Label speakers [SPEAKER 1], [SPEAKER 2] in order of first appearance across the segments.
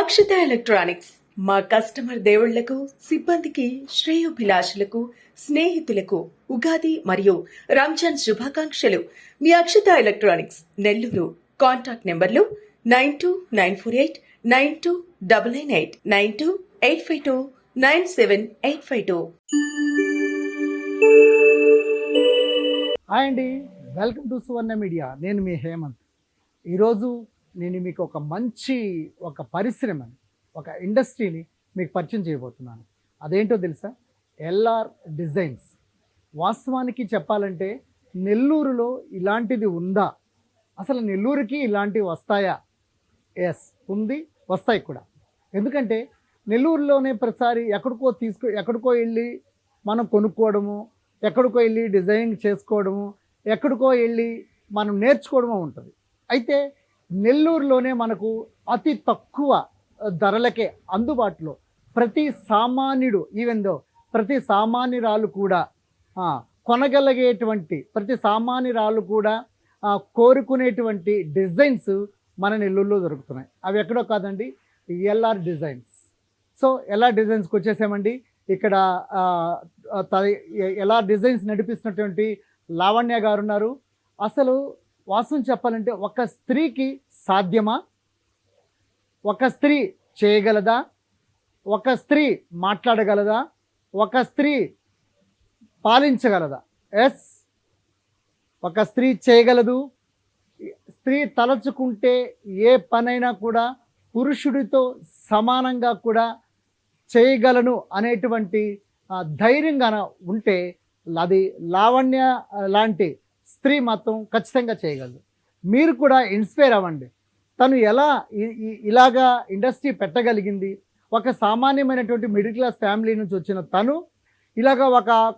[SPEAKER 1] Akshata electronics మా customer దేవుళ్లకు, సిబ్బందికి, శ్రేయోభిలాషులకు, స్నేహితులకు ఉగాది మరియు రంజాన్ శుభాకాంక్షలు. మీ అక్షత ఎలక్ట్రానిక్స్ నెల్లూరు. కాంటాక్ట్ నెంబర్లు 9294892998 9285297852.
[SPEAKER 2] హాయ్ అండి, వెల్కమ్ టు సువర్ణ మీడియా. నేను మీ హేమంత్. ఈరోజు నేను మీకు ఒక మంచి పరిశ్రమని, ఒక ఇండస్ట్రీని మీకు పరిచయం చేయబోతున్నాను. అదేంటో తెలుసా? LR designs. వాస్తవానికి చెప్పాలంటే నెల్లూరులో ఇలాంటిది ఉందా? అసలు నెల్లూరుకి ఇలాంటివి వస్తాయా? ఎస్, ఉంది, వస్తాయి కూడా. ఎందుకంటే నెల్లూరులోనే ప్రతిసారి ఎక్కడికో వెళ్ళి మనం కొనుక్కోవడము, ఎక్కడికో వెళ్ళి డిజైనింగ్ చేసుకోవడము, ఎక్కడికో వెళ్ళి మనం నేర్చుకోవడము ఉంటుంది. అయితే నెల్లూరులోనే మనకు అతి తక్కువ ధరలకే అందుబాటులో ప్రతి సామాన్యురాలు కూడా కొనగలిగేటువంటి, ప్రతి సామాన్యురాలు కూడా కోరుకునేటువంటి డిజైన్స్ మన నెల్లూరులో దొరుకుతున్నాయి. అవి ఎక్కడో కాదండి, ఎల్ఆర్ డిజైన్స్. సో ఎల్ఆర్ డిజైన్స్కి వచ్చేసామండి. ఇక్కడ ఎల్ఆర్ డిజైన్స్ నడిపిస్తున్నటువంటి లావణ్య గారు ఉన్నారు. అసలు వాస్తవం చెప్పాలంటే ఒక స్త్రీకి సాధ్యమా? ఒక స్త్రీ చేయగలదా? ఒక స్త్రీ మాట్లాడగలదా? ఒక స్త్రీ పాలించగలదా? ఎస్, ఒక స్త్రీ చేయగలదు. స్త్రీ తలచుకుంటే ఏ పనైనా కూడా పురుషుడితో సమానంగా కూడా చేయగలను అనేటువంటి ధైర్యంగా ఉంటే అది లావణ్య లాంటి స్త్రీ మాత్రం ఖచ్చితంగా చేయగలదు. మీరు కూడా ఇన్స్పైర్ అవ్వండి. తను ఎలా ఇలాగా ఇండస్ట్రీ పెట్టగలిగింది? ఒక సామాన్యమైనటువంటి మిడిల్ క్లాస్ ఫ్యామిలీ నుంచి వచ్చిన తను ఇలాగా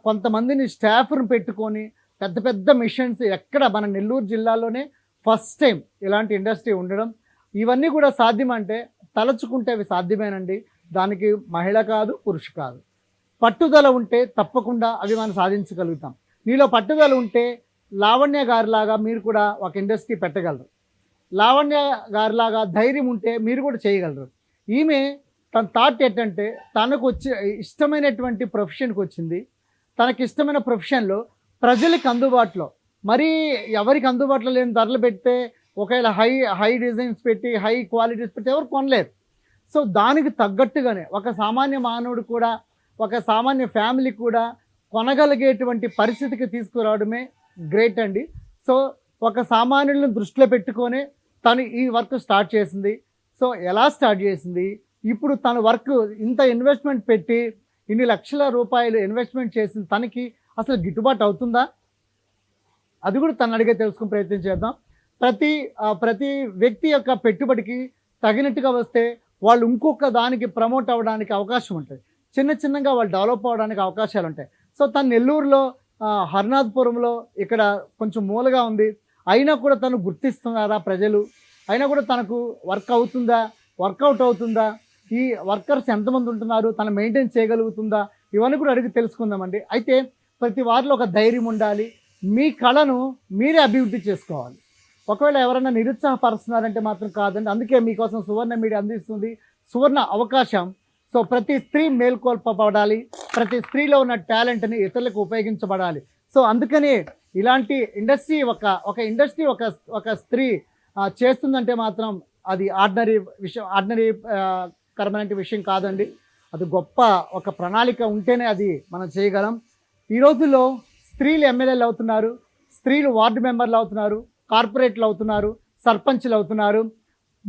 [SPEAKER 2] కొంతమందిని స్టాఫ్ను పెట్టుకొని పెద్ద పెద్ద మిషన్స్, ఎక్కడ మన నెల్లూరు జిల్లాలోనే ఫస్ట్ టైం ఇలాంటి ఇండస్ట్రీ ఉండడం. ఇవన్నీ కూడా సాధ్యమంటే తలచుకుంటే అవి సాధ్యమేనండి. దానికి మహిళ కాదు, పురుష కాదు. పట్టుదల ఉంటే తప్పకుండా అవి మనం సాధించగలుగుతాం. నీలో పట్టుదల ఉంటే లావణ్య గారిలాగా మీరు కూడా ఒక ఇండస్ట్రీ పెట్టగలరు. లావణ్య గారిలాగా ధైర్యం ఉంటే మీరు కూడా చేయగలరు. ఈమె తన థాట్ ఏంటంటే తనకు ఇష్టమైనటువంటి ప్రొఫెషన్కి వచ్చింది. తనకి ఇష్టమైన ప్రొఫెషన్లో ప్రజలకు అందుబాటులో, మరీ ఎవరికి అందుబాటులో లేని ధరలు పెడితే, ఒకవేళ హై డిజైన్స్ పెట్టి, హై క్వాలిటీస్ పెట్టి ఎవరు కొనలేరు. సో దానికి తగ్గట్టుగానే ఒక సామాన్య మానవుడు కూడా, ఒక సామాన్య ఫ్యామిలీ కూడా కొనగలిగేటువంటి పరిస్థితికి తీసుకురావడమే గ్రేట్ అండి. సో ఒక సామాన్యులను దృష్టిలో పెట్టుకొని తను ఈ వర్క్ స్టార్ట్ చేసింది. సో ఎలా స్టార్ట్ చేసింది? ఇప్పుడు తన వర్క్ ఇంత ఇన్వెస్ట్మెంట్ పెట్టి ఇన్ని లక్షల రూపాయలు ఇన్వెస్ట్మెంట్ చేసిన తనకి అసలు గిట్టుబాటు అవుతుందా? అది కూడా తను అడిగే తెలుసుకుని ప్రయత్నం చేద్దాం. ప్రతి వ్యక్తి యొక్క పెట్టుబడికి తగినట్టుగా వస్తే వాళ్ళు ఇంకొక దానికి ప్రమోట్ అవ్వడానికి అవకాశం ఉంటుంది. చిన్నగా వాళ్ళు డెవలప్ అవ్వడానికి అవకాశాలు ఉంటాయి. సో తను నెల్లూరులో హర్నాథ్పురంలో ఇక్కడ కొంచెం మూలగా ఉంది. అయినా కూడా తను గుర్తిస్తున్నారా ప్రజలు? అయినా కూడా తనకు వర్కౌట్ అవుతుందా? ఈ వర్కర్స్ ఎంతమంది ఉంటున్నారు? తను మెయింటైన్ చేయగలుగుతుందా? ఇవన్నీ కూడా అడిగి తెలుసుకుందామండి. అయితే ప్రతి వారిలో ఒక ధైర్యం ఉండాలి. మీ కళను మీరే అభివృద్ధి చేసుకోవాలి. ఒకవేళ ఎవరైనా నిరుత్సాహపరుస్తున్నారంటే మాత్రం కాదండి. అందుకే మీకోసం సువర్ణ మీడియా అందిస్తుంది సువర్ణ అవకాశం. సో ప్రతి స్త్రీ మేల్కొల్పబడాలి, ప్రతి స్త్రీలో ఉన్న టాలెంట్ని ఇతరులకు ఉపయోగించబడాలి. సో అందుకని ఇలాంటి ఇండస్ట్రీ ఒక ఇండస్ట్రీ ఒక స్త్రీ చేస్తుందంటే మాత్రం అది ఆర్డినరీ కరమైన విషయం కాదండి. అది గొప్ప ఒక ప్రణాళిక ఉంటేనే అది మనం చేయగలం. ఈ రోజుల్లో స్త్రీలు ఎమ్మెల్యేలు అవుతున్నారు, స్త్రీలు వార్డు మెంబర్లు అవుతున్నారు, కార్పొరేట్లు అవుతున్నారు, సర్పంచ్లు అవుతున్నారు,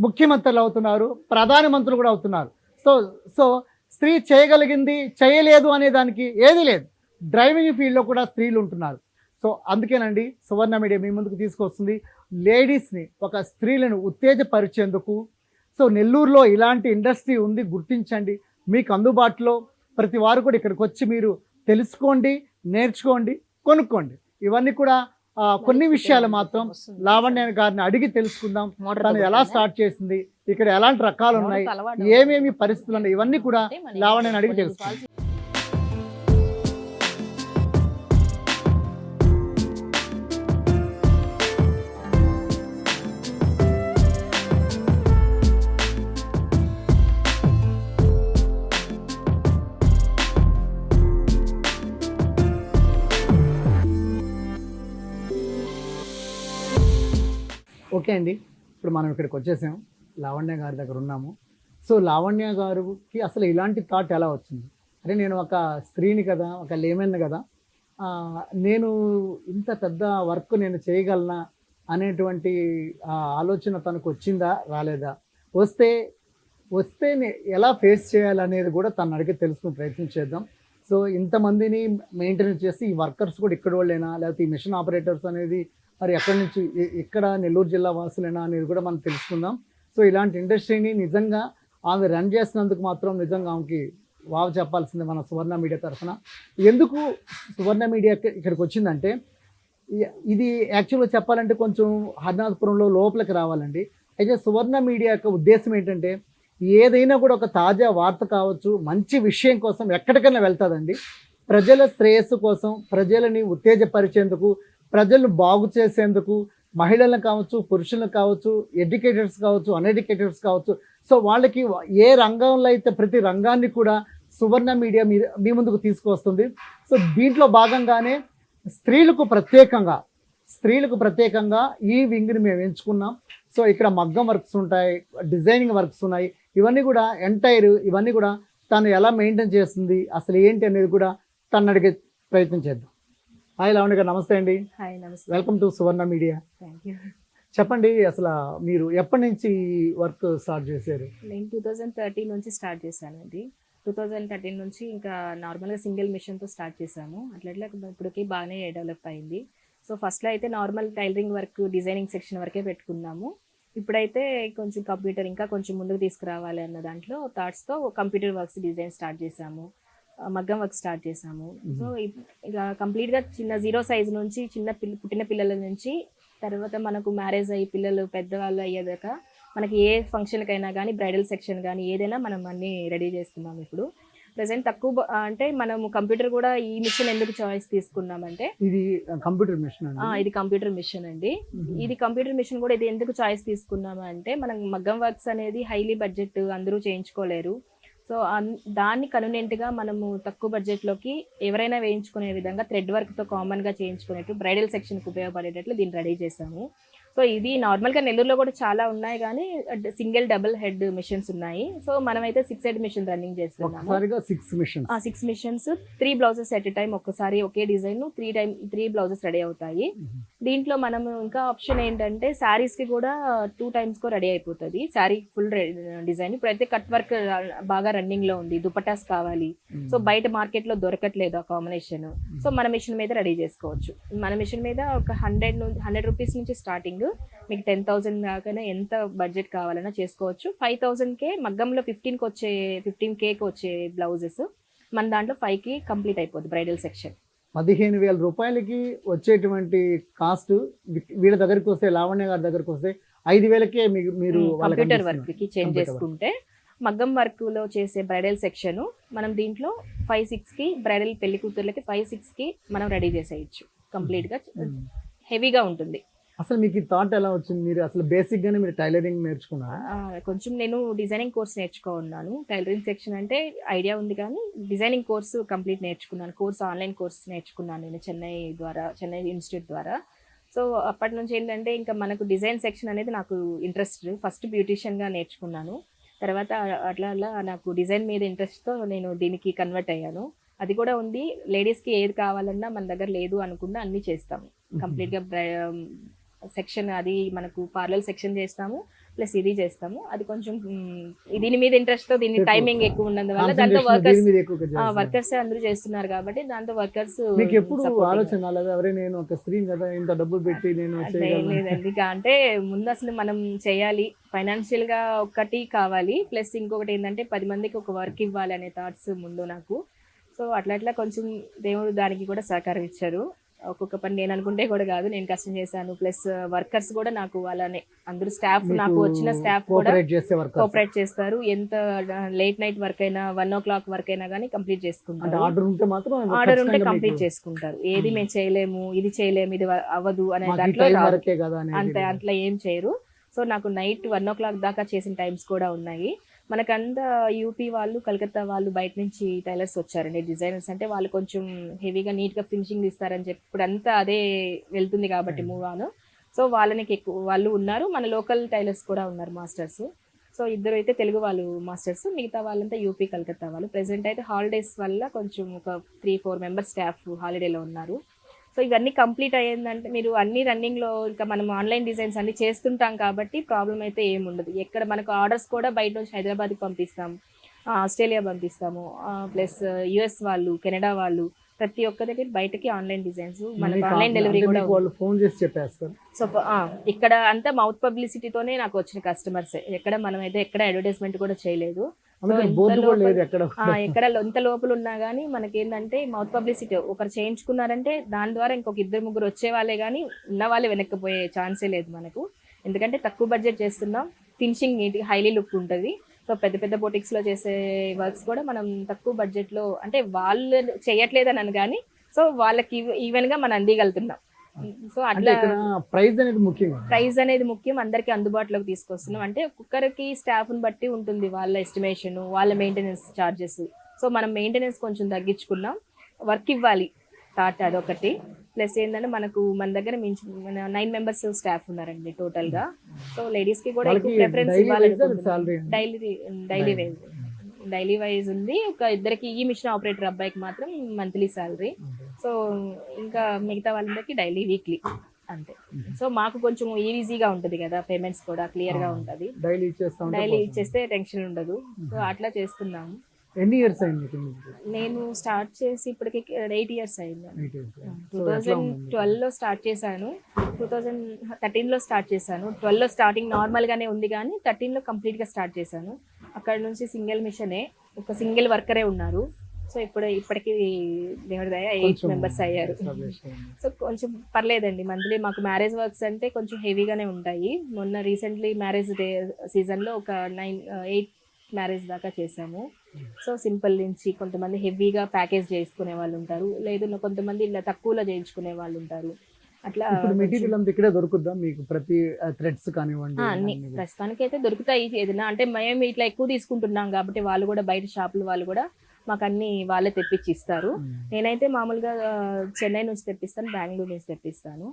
[SPEAKER 2] ముఖ్యమంత్రులు అవుతున్నారు, ప్రధానమంత్రులు కూడా అవుతున్నారు. సో స్త్రీ చేయగలిగింది, చేయలేదు అనే దానికి ఏది లేదు. డ్రైవింగ్ ఫీల్డ్లో కూడా స్త్రీలు ఉంటున్నారు. సో అందుకేనండి సువర్ణ మీడియా మీ ముందుకు తీసుకొస్తుంది లేడీస్ని, ఒక స్త్రీలను ఉత్తేజపరిచేందుకు. సో నెల్లూరులో ఇలాంటి ఇండస్ట్రీ ఉంది, గుర్తించండి. మీకు అందుబాటులో ప్రతి వారు కూడా ఇక్కడికి వచ్చి మీరు తెలుసుకోండి, నేర్చుకోండి, కొనుక్కోండి. ఇవన్నీ కూడా కొన్ని విషయాలు మాత్రం లావణ్య గారిని అడిగి తెలుసుకుందాం. తను ఎలా స్టార్ట్ చేసింది, ఇక్కడ ఎలాంటి రకాలు ఉన్నాయి, ఏమేమి పరిస్థితులు ఉన్నాయి, ఇవన్నీ కూడా లావణ్యని అడిగి తెలుసుకుందాం. ఓకే అండి, ఇప్పుడు మనం ఇక్కడికి వచ్చేసాం, లావణ్య గారి దగ్గర ఉన్నాము. సో లావణ్య గారికి అసలు ఇలాంటి థాట్ ఎలా వచ్చింది? అరే నేను ఒక స్త్రీని కదా, ఒక లేమెన్ కదా, ఆ, నేను ఇంత పెద్ద వర్క్ నేను చేయగలనా అనేటువంటి ఆలోచన తనకు వచ్చిందా రాలేదా, వస్తే వస్తే ఎలా ఫేస్ చేయాలనేది కూడా తను అడిగి తెలుసుకుని ప్రయత్నం చేద్దాం. సో ఇంతమందిని మెయింటెనెన్స్ చేసి ఈ వర్కర్స్ కూడా ఇక్కడ వాళ్ళేనా, లేకపోతే ఈ మిషన్ ఆపరేటర్స్ అనేది మరి ఎక్కడి నుంచి, ఇక్కడ నెల్లూరు జిల్లా వాసులేనా అనేది కూడా మనం తెలుసుకుందాం. సో ఇలాంటి ఇండస్ట్రీని నిజంగా ఆమె రన్ చేసినందుకు మాత్రం నిజంగా ఆమెకి వావ్ చెప్పాల్సిందే మన సువర్ణ మీడియా తరఫున. ఎందుకు సువర్ణ మీడియా ఇక్కడికి వచ్చిందంటే, ఇది యాక్చువల్గా చెప్పాలంటే కొంచెం హరినాథపురంలో లోపలికి రావాలండి. అయితే సువర్ణ మీడియా యొక్క ఉద్దేశం ఏంటంటే, ఏదైనా కూడా ఒక తాజా వార్త కావచ్చు, మంచి విషయం కోసం ఎక్కడికైనా వెళ్తుందండి. ప్రజల శ్రేయస్సు కోసం, ప్రజలని ఉత్తేజపరిచేందుకు, ప్రజలను బాగు చేసేందుకు, మహిళలను కావచ్చు, పురుషులను కావచ్చు, ఎడ్యుకేటర్స్ కావచ్చు, అన్ఎడ్యుకేటర్స్ కావచ్చు. సో వాళ్ళకి ఏ రంగంలో అయితే ప్రతి రంగాన్ని కూడా సువర్ణ మీడియా మీ ముందుకు తీసుకువస్తుంది. సో దీంట్లో భాగంగానే స్త్రీలకు ప్రత్యేకంగా ఈ వింగ్ని మేము ఎంచుకున్నాం. సో ఇక్కడ మగ్గం వర్క్స్ ఉంటాయి, డిజైనింగ్ వర్క్స్ ఉన్నాయి, ఇవన్నీ కూడా ఇవన్నీ కూడా తను ఎలా మెయింటైన్ చేస్తుంది, అసలు ఏంటి అనేది కూడా తను అడిగే ప్రయత్నం చేద్దాం. హాయ్ లావణ్య గారు, నమస్తే అండి.
[SPEAKER 3] హాయ్, నమస్తే.
[SPEAKER 2] Welcome to Suvarna media.
[SPEAKER 3] Thank you.
[SPEAKER 2] చెప్పండి, అసలు మీరు ఎప్పటి నుంచి వర్క్ స్టార్ట్ చేశారు?
[SPEAKER 3] నేను 2013 నుంచి స్టార్ట్ చేశానండి. 2013 నుంచి ఇంకా నార్మల్గా సింగిల్ మిషన్తో స్టార్ట్ చేశాము. అట్లా ఇప్పటికి బాగానే డెవలప్ అయింది. సో ఫస్ట్లో అయితే normal tailoring work, designing section వరకే పెట్టుకున్నాము. ఇప్పుడైతే కొంచెం కంప్యూటర్ ఇంకా కొంచెం ముందుకు తీసుకురావాలి అన్న దాంట్లో థాట్స్తో కంప్యూటర్ వర్క్స్ డిజైన్ స్టార్ట్ చేశాము, మగ్గం వర్క్ స్టార్ట్ చేసాము. సో ఇక కంప్లీట్గా చిన్న 0 సైజు నుంచి పుట్టిన పిల్లల నుంచి తర్వాత మనకు మ్యారేజ్ అయ్యి పిల్లలు పెద్దవాళ్ళు అయ్యేదాకా మనకి ఏ ఫంక్షన్కైనా కానీ, బ్రైడల్ సెక్షన్ కానీ ఏదైనా మనం అన్నీ రెడీ చేస్తున్నాం. ఇప్పుడు ప్రజెంట్ తక్కువ అంటే మనము కంప్యూటర్ కూడా ఈ మిషన్ ఎందుకు చాయిస్ తీసుకున్నామంటే,
[SPEAKER 2] ఇది కంప్యూటర్ మిషన్
[SPEAKER 3] ఇది కంప్యూటర్ మిషన్ అండి. ఇది కంప్యూటర్ మిషన్ కూడా ఇది ఎందుకు చాయిస్ తీసుకున్నామంటే, మనం మగ్గం వర్క్స్ అనేది హైలీ బడ్జెట్, అందరూ చేయించుకోలేరు. సో దాన్ని కన్వీనియంట్గా మనము తక్కువ బడ్జెట్లోకి ఎవరైనా వేయించుకునే విధంగా థ్రెడ్ వర్క్తో కామన్గా చేయించుకునేట్టు బ్రైడల్ సెక్షన్కి ఉపయోగపడేటట్లు దీన్ని రెడీ చేసాము. సో ఇది నార్మల్గా నెల్లూరులో కూడా చాలా ఉన్నాయి, కానీ సింగిల్ డబుల్ హెడ్ మిషన్స్ ఉన్నాయి. సో మనమైతే 6 హెడ్ మిషన్ రన్నింగ్ చేస్తున్నాము. 6 machines 3 blouses at a time, ఒక్కసారి ఒకే డిజైన్ 3 బ్లౌజెస్ రెడీ అవుతాయి. దీంట్లో మనం ఇంకా ఆప్షన్ ఏంటంటే శారీస్కి కూడా 2 టైమ్స్కో రెడీ అయిపోతుంది. శారీ ఫుల్ డిజైన్ ఇప్పుడైతే కట్ వర్క్ బాగా రన్నింగ్లో ఉంది, దుపటాస్ కావాలి. సో బయట మార్కెట్లో దొరకట్లేదు ఆ కాంబినేషన్. సో మన మిషన్ మీద రెడీ చేసుకోవచ్చు. మన మిషన్ మీద ఒక 100 రూపీస్ నుంచి స్టార్టింగ్, మీకు 10,000 దాకానే ఎంత బడ్జెట్ కావాలన్నా చేసుకోవచ్చు. 5,000కే మగ్గంలో 15Kకి వచ్చే బ్లౌజెస్ మన దాంట్లో 5కి కంప్లీట్ అయిపోద్ది బ్రైడల్ సెక్షన్.
[SPEAKER 2] 15,000 రూపాయలకి వచ్చేటువంటి కాస్ట్ వీళ్ళ దగ్గరికి వస్తే, లావణ్య గారి దగ్గరికి వస్తే 5,000కే మీరు
[SPEAKER 3] కంప్యూటర్ వర్క్కి చేంజ్ చేసుకుంటే, మగ్గం వర్క్లో చేసే బ్రైడల్ సెక్షన్ మనం దీంట్లో 5-6కి, బ్రైడల్ పెళ్లి కూతుర్లకి 5-6కి మనం రెడీ చేసేయచ్చు. కంప్లీట్గా హెవీగా ఉంటుంది.
[SPEAKER 2] అసలు మీకు ఈ థాట్ ఎలా వచ్చింది? మీరు అసలు బేసిక్గానే మీరు టైలరింగ్ నేర్చుకున్నారా?
[SPEAKER 3] కొంచెం నేను డిజైనింగ్ కోర్స్ నేర్చుకున్నాను. టైలరింగ్ సెక్షన్ అంటే ఐడియా ఉంది, కానీ డిజైనింగ్ కోర్సు కంప్లీట్ నేర్చుకున్నాను. ఆన్లైన్ కోర్స్ నేర్చుకున్నాను నేను చెన్నై ఇన్స్టిట్యూట్ ద్వారా. సో అప్పటి నుంచి ఏంటంటే ఇంకా మనకు డిజైన్ సెక్షన్ అనేది నాకు ఇంట్రెస్ట్. ఫస్ట్ బ్యూటీషియన్గా నేర్చుకున్నాను, తర్వాత అట్లా నాకు డిజైన్ మీద ఇంట్రెస్ట్తో నేను దీనికి కన్వర్ట్ అయ్యాను. అది కూడా ఉంది. లేడీస్కి ఏది కావాలన్నా మన దగ్గర లేదు అనుకున్నా అన్నీ చేస్తాము. కంప్లీట్గా సెక్షన్ అది మనకు పార్లర్ సెక్షన్ చేస్తాము, ప్లస్ ఇది చేస్తాము. అది కొంచెం దీని మీద ఇంట్రెస్ట్తో, దీని టైమింగ్ ఎక్కువ ఉన్నందువల్ల దాంతో వర్కర్స్ అందరూ చేస్తున్నారు కాబట్టి దాంతో వర్కర్స్. లేదండి, అంటే ముందు అసలు మనం చేయాలి, ఫైనాన్షియల్గా ఒకటి కావాలి, ప్లస్ ఇంకొకటి ఏంటంటే 10 మందికి ఒక వర్క్ ఇవ్వాలి అనే థాట్స్ ముందు నాకు. సో అట్లా కొంచెం దేవుడు దానికి కూడా సహకారం ఇచ్చారు. ఒక్కొక్క పని నేను అనుకుంటే కూడా కాదు, నేను కష్టం చేశాను. ప్లస్ వర్కర్స్ కూడా నాకు అలానే, అందరూ స్టాఫ్, నాకు వచ్చిన స్టాఫ్ కూడా కోఆపరేట్ చేస్తారు. ఎంత లేట్ నైట్ వర్క్ అయినా, 1 o'clock వర్క్ అయినా కానీ కంప్లీట్ చేసుకుంటారు. ఆర్డర్ ఉంటే కంప్లీట్ చేసుకుంటారు. ఏది మేము చేయలేము, ఇది చేయలేము, ఇది అవ్వదు అనే దాంట్లో అంతే, అట్లా ఏం చేయరు. సో నాకు నైట్ 1 o'clock దాకా చేసిన టైమ్స్ కూడా ఉన్నాయి. మనకంతా యూపీ వాళ్ళు, కలకత్తా వాళ్ళు బయట నుంచి టైలర్స్ వచ్చారండి, డిజైనర్స్. అంటే వాళ్ళు కొంచెం హెవీగా నీట్గా ఫినిషింగ్ ఇస్తారని చెప్పి ఇప్పుడు అంతా అదే వెళ్తుంది కాబట్టి మూవ్ ఆన్. సో వాళ్ళకి ఎక్కువ వాళ్ళు ఉన్నారు, మన లోకల్ టైలర్స్ కూడా ఉన్నారు మాస్టర్స్. సో ఇద్దరు అయితే తెలుగు వాళ్ళు మాస్టర్స్, మిగతా వాళ్ళంతా యూపీ కలకత్తా వాళ్ళు. ప్రెసెంట్ అయితే హాలిడేస్ వల్ల కొంచెం ఒక 3-4 మెంబర్స్ స్టాఫ్ హాలిడేలో ఉన్నారు. సో ఇవన్నీ కంప్లీట్ అయ్యిందంటే మీరు అన్ని రన్నింగ్లో ఇంకా మనం ఆన్లైన్ డిజైన్స్ అన్ని చేస్తుంటాం కాబట్టి ప్రాబ్లం అయితే ఏముండదు. ఎక్కడ మనకు ఆర్డర్స్ కూడా బయట నుంచి హైదరాబాద్కి పంపిస్తాం, ఆస్ట్రేలియా పంపిస్తాము, ప్లస్ యుఎస్ వాళ్ళు, కెనడా వాళ్ళు, ప్రతి ఒక్క దగ్గర బయటకి ఆన్లైన్ డిజైన్స్, మనకు ఆన్లైన్ డెలివరీ కూడా ఉంది.
[SPEAKER 2] వాళ్ళు ఫోన్ చేసి చెప్పేస్తారు.
[SPEAKER 3] సో ఇక్కడ అంతా మౌత్ పబ్లిసిటీతోనే నాకు వచ్చిన కస్టమర్స్. ఎక్కడ మనం అయితే ఎక్కడ అడ్వర్టైజ్మెంట్ కూడా చేయలేదు. ఎక్కడ ఎంత లోపల ఉన్నా కానీ మనకేంటంటే మౌత్ పబ్లిసిటీ ఒకరు చేయించుకున్నారంటే దాని ద్వారా ఇంకొక 2-3 వచ్చే వాళ్ళే కానీ ఉన్న వాళ్ళే వెనక్కిపోయే ఛాన్సే లేదు మనకు. ఎందుకంటే తక్కువ బడ్జెట్ చేస్తున్నాం, ఫినిషింగ్ నీట్గా హైలీ లుక్ ఉంటుంది. సో పెద్ద పెద్ద బొటిక్స్లో చేసే వర్క్స్ కూడా మనం తక్కువ బడ్జెట్లో, అంటే వాళ్ళు చేయట్లేదని కానీ సో వాళ్ళకి ఈవెన్గా మనం అందిగలుగుతున్నాం. సో అట్లా
[SPEAKER 2] ప్రైస్ అనేది ముఖ్యం, అందరికి అందుబాటులోకి తీసుకొస్తున్నాం. అంటే ఒక్కొక్కరికి స్టాఫ్ని బట్టి ఉంటుంది వాళ్ళ ఎస్టిమేషన్, వాళ్ళ మెయింటెనెన్స్ ఛార్జెస్. సో మనం మెయింటెనెన్స్ కొంచెం తగ్గించుకున్నాం, వర్క్ ఇవ్వాలి థాట్ అదొకటి. ప్లస్ ఏంటంటే మన దగ్గర 9 మెంబర్స్ స్టాఫ్ ఉన్నారండి టోటల్గా. సో లేడీస్కి కూడా ఎక్కువ ప్రిఫరెన్స్ ఇవ్వాలి. డైలీ వైజ్ ఉంది. ఒక ఇద్దరికి ఈ మిషన్ ఆపరేటర్ అబ్బాయికి మాత్రం మంత్లీ శాలరీ. సో ఇంకా మిగతా వాళ్ళందరికీ డైలీ, వీక్లీ అంతే. సో మాకు కొంచెం ఈజీగా ఉంటుంది కదా, పేమెంట్స్ కూడా క్లియర్గా ఉంటుంది. డైలీ ఇచ్చేస్తే టెన్షన్ ఉండదు. సో అట్లా చేస్తున్నాము. ఎన్ని ఇయర్స్ అయింది?
[SPEAKER 3] నేను స్టార్ట్ చేసి ఇప్పటికి 8 ఇయర్స్ అయింది. 2012లో స్టార్ట్ చేశాను, 2013లో స్టార్ట్ చేశాను. 12లో స్టార్టింగ్ నార్మల్గానే ఉంది కానీ 13లో కంప్లీట్గా స్టార్ట్ చేశాను. అక్కడ నుంచి సింగిల్ మిషనే, ఒక సింగిల్ వర్కరే ఉన్నారు. సో ఇప్పటికి దేవుడి దయ 8 మెంబర్స్ అయ్యారు. సో కొంచెం పర్లేదండి. మంత్లీ మాకు మ్యారేజ్ వర్క్స్ అంటే కొంచెం హెవీగానే ఉంటాయి. మొన్న రీసెంట్లీ మ్యారేజ్ డే సీజన్లో ఒక 8 మ్యారేజ్ దాకా చేసాము. సో సింపుల్ నుంచి కొంతమంది హెవీగా ప్యాకేజ్ చేసుకునే వాళ్ళు ఉంటారు, లేదు కొంతమంది ఇలా తక్కువలో చేయించుకునే వాళ్ళు ఉంటారు. అట్లా
[SPEAKER 2] మెటీరియల్ అంతా ఇక్కడే దొరుకుద్దా మీకు? ప్రతి థ్రెడ్స్ కానివ్వండి
[SPEAKER 3] అన్ని ప్రస్తుతానికి అయితే దొరుకుతాయి. ఏదైనా అంటే మేము ఇట్లా ఎక్కువ తీసుకుంటున్నాం కాబట్టి వాళ్ళు కూడా బయట షాపుల వాళ్ళు కూడా మాకు అన్ని వాళ్ళే తెప్పించి ఇస్తారు. నేనైతే మామూలుగా చెన్నై నుంచి తెప్పిస్తాను, బెంగళూరు నుంచి తెప్పిస్తాను.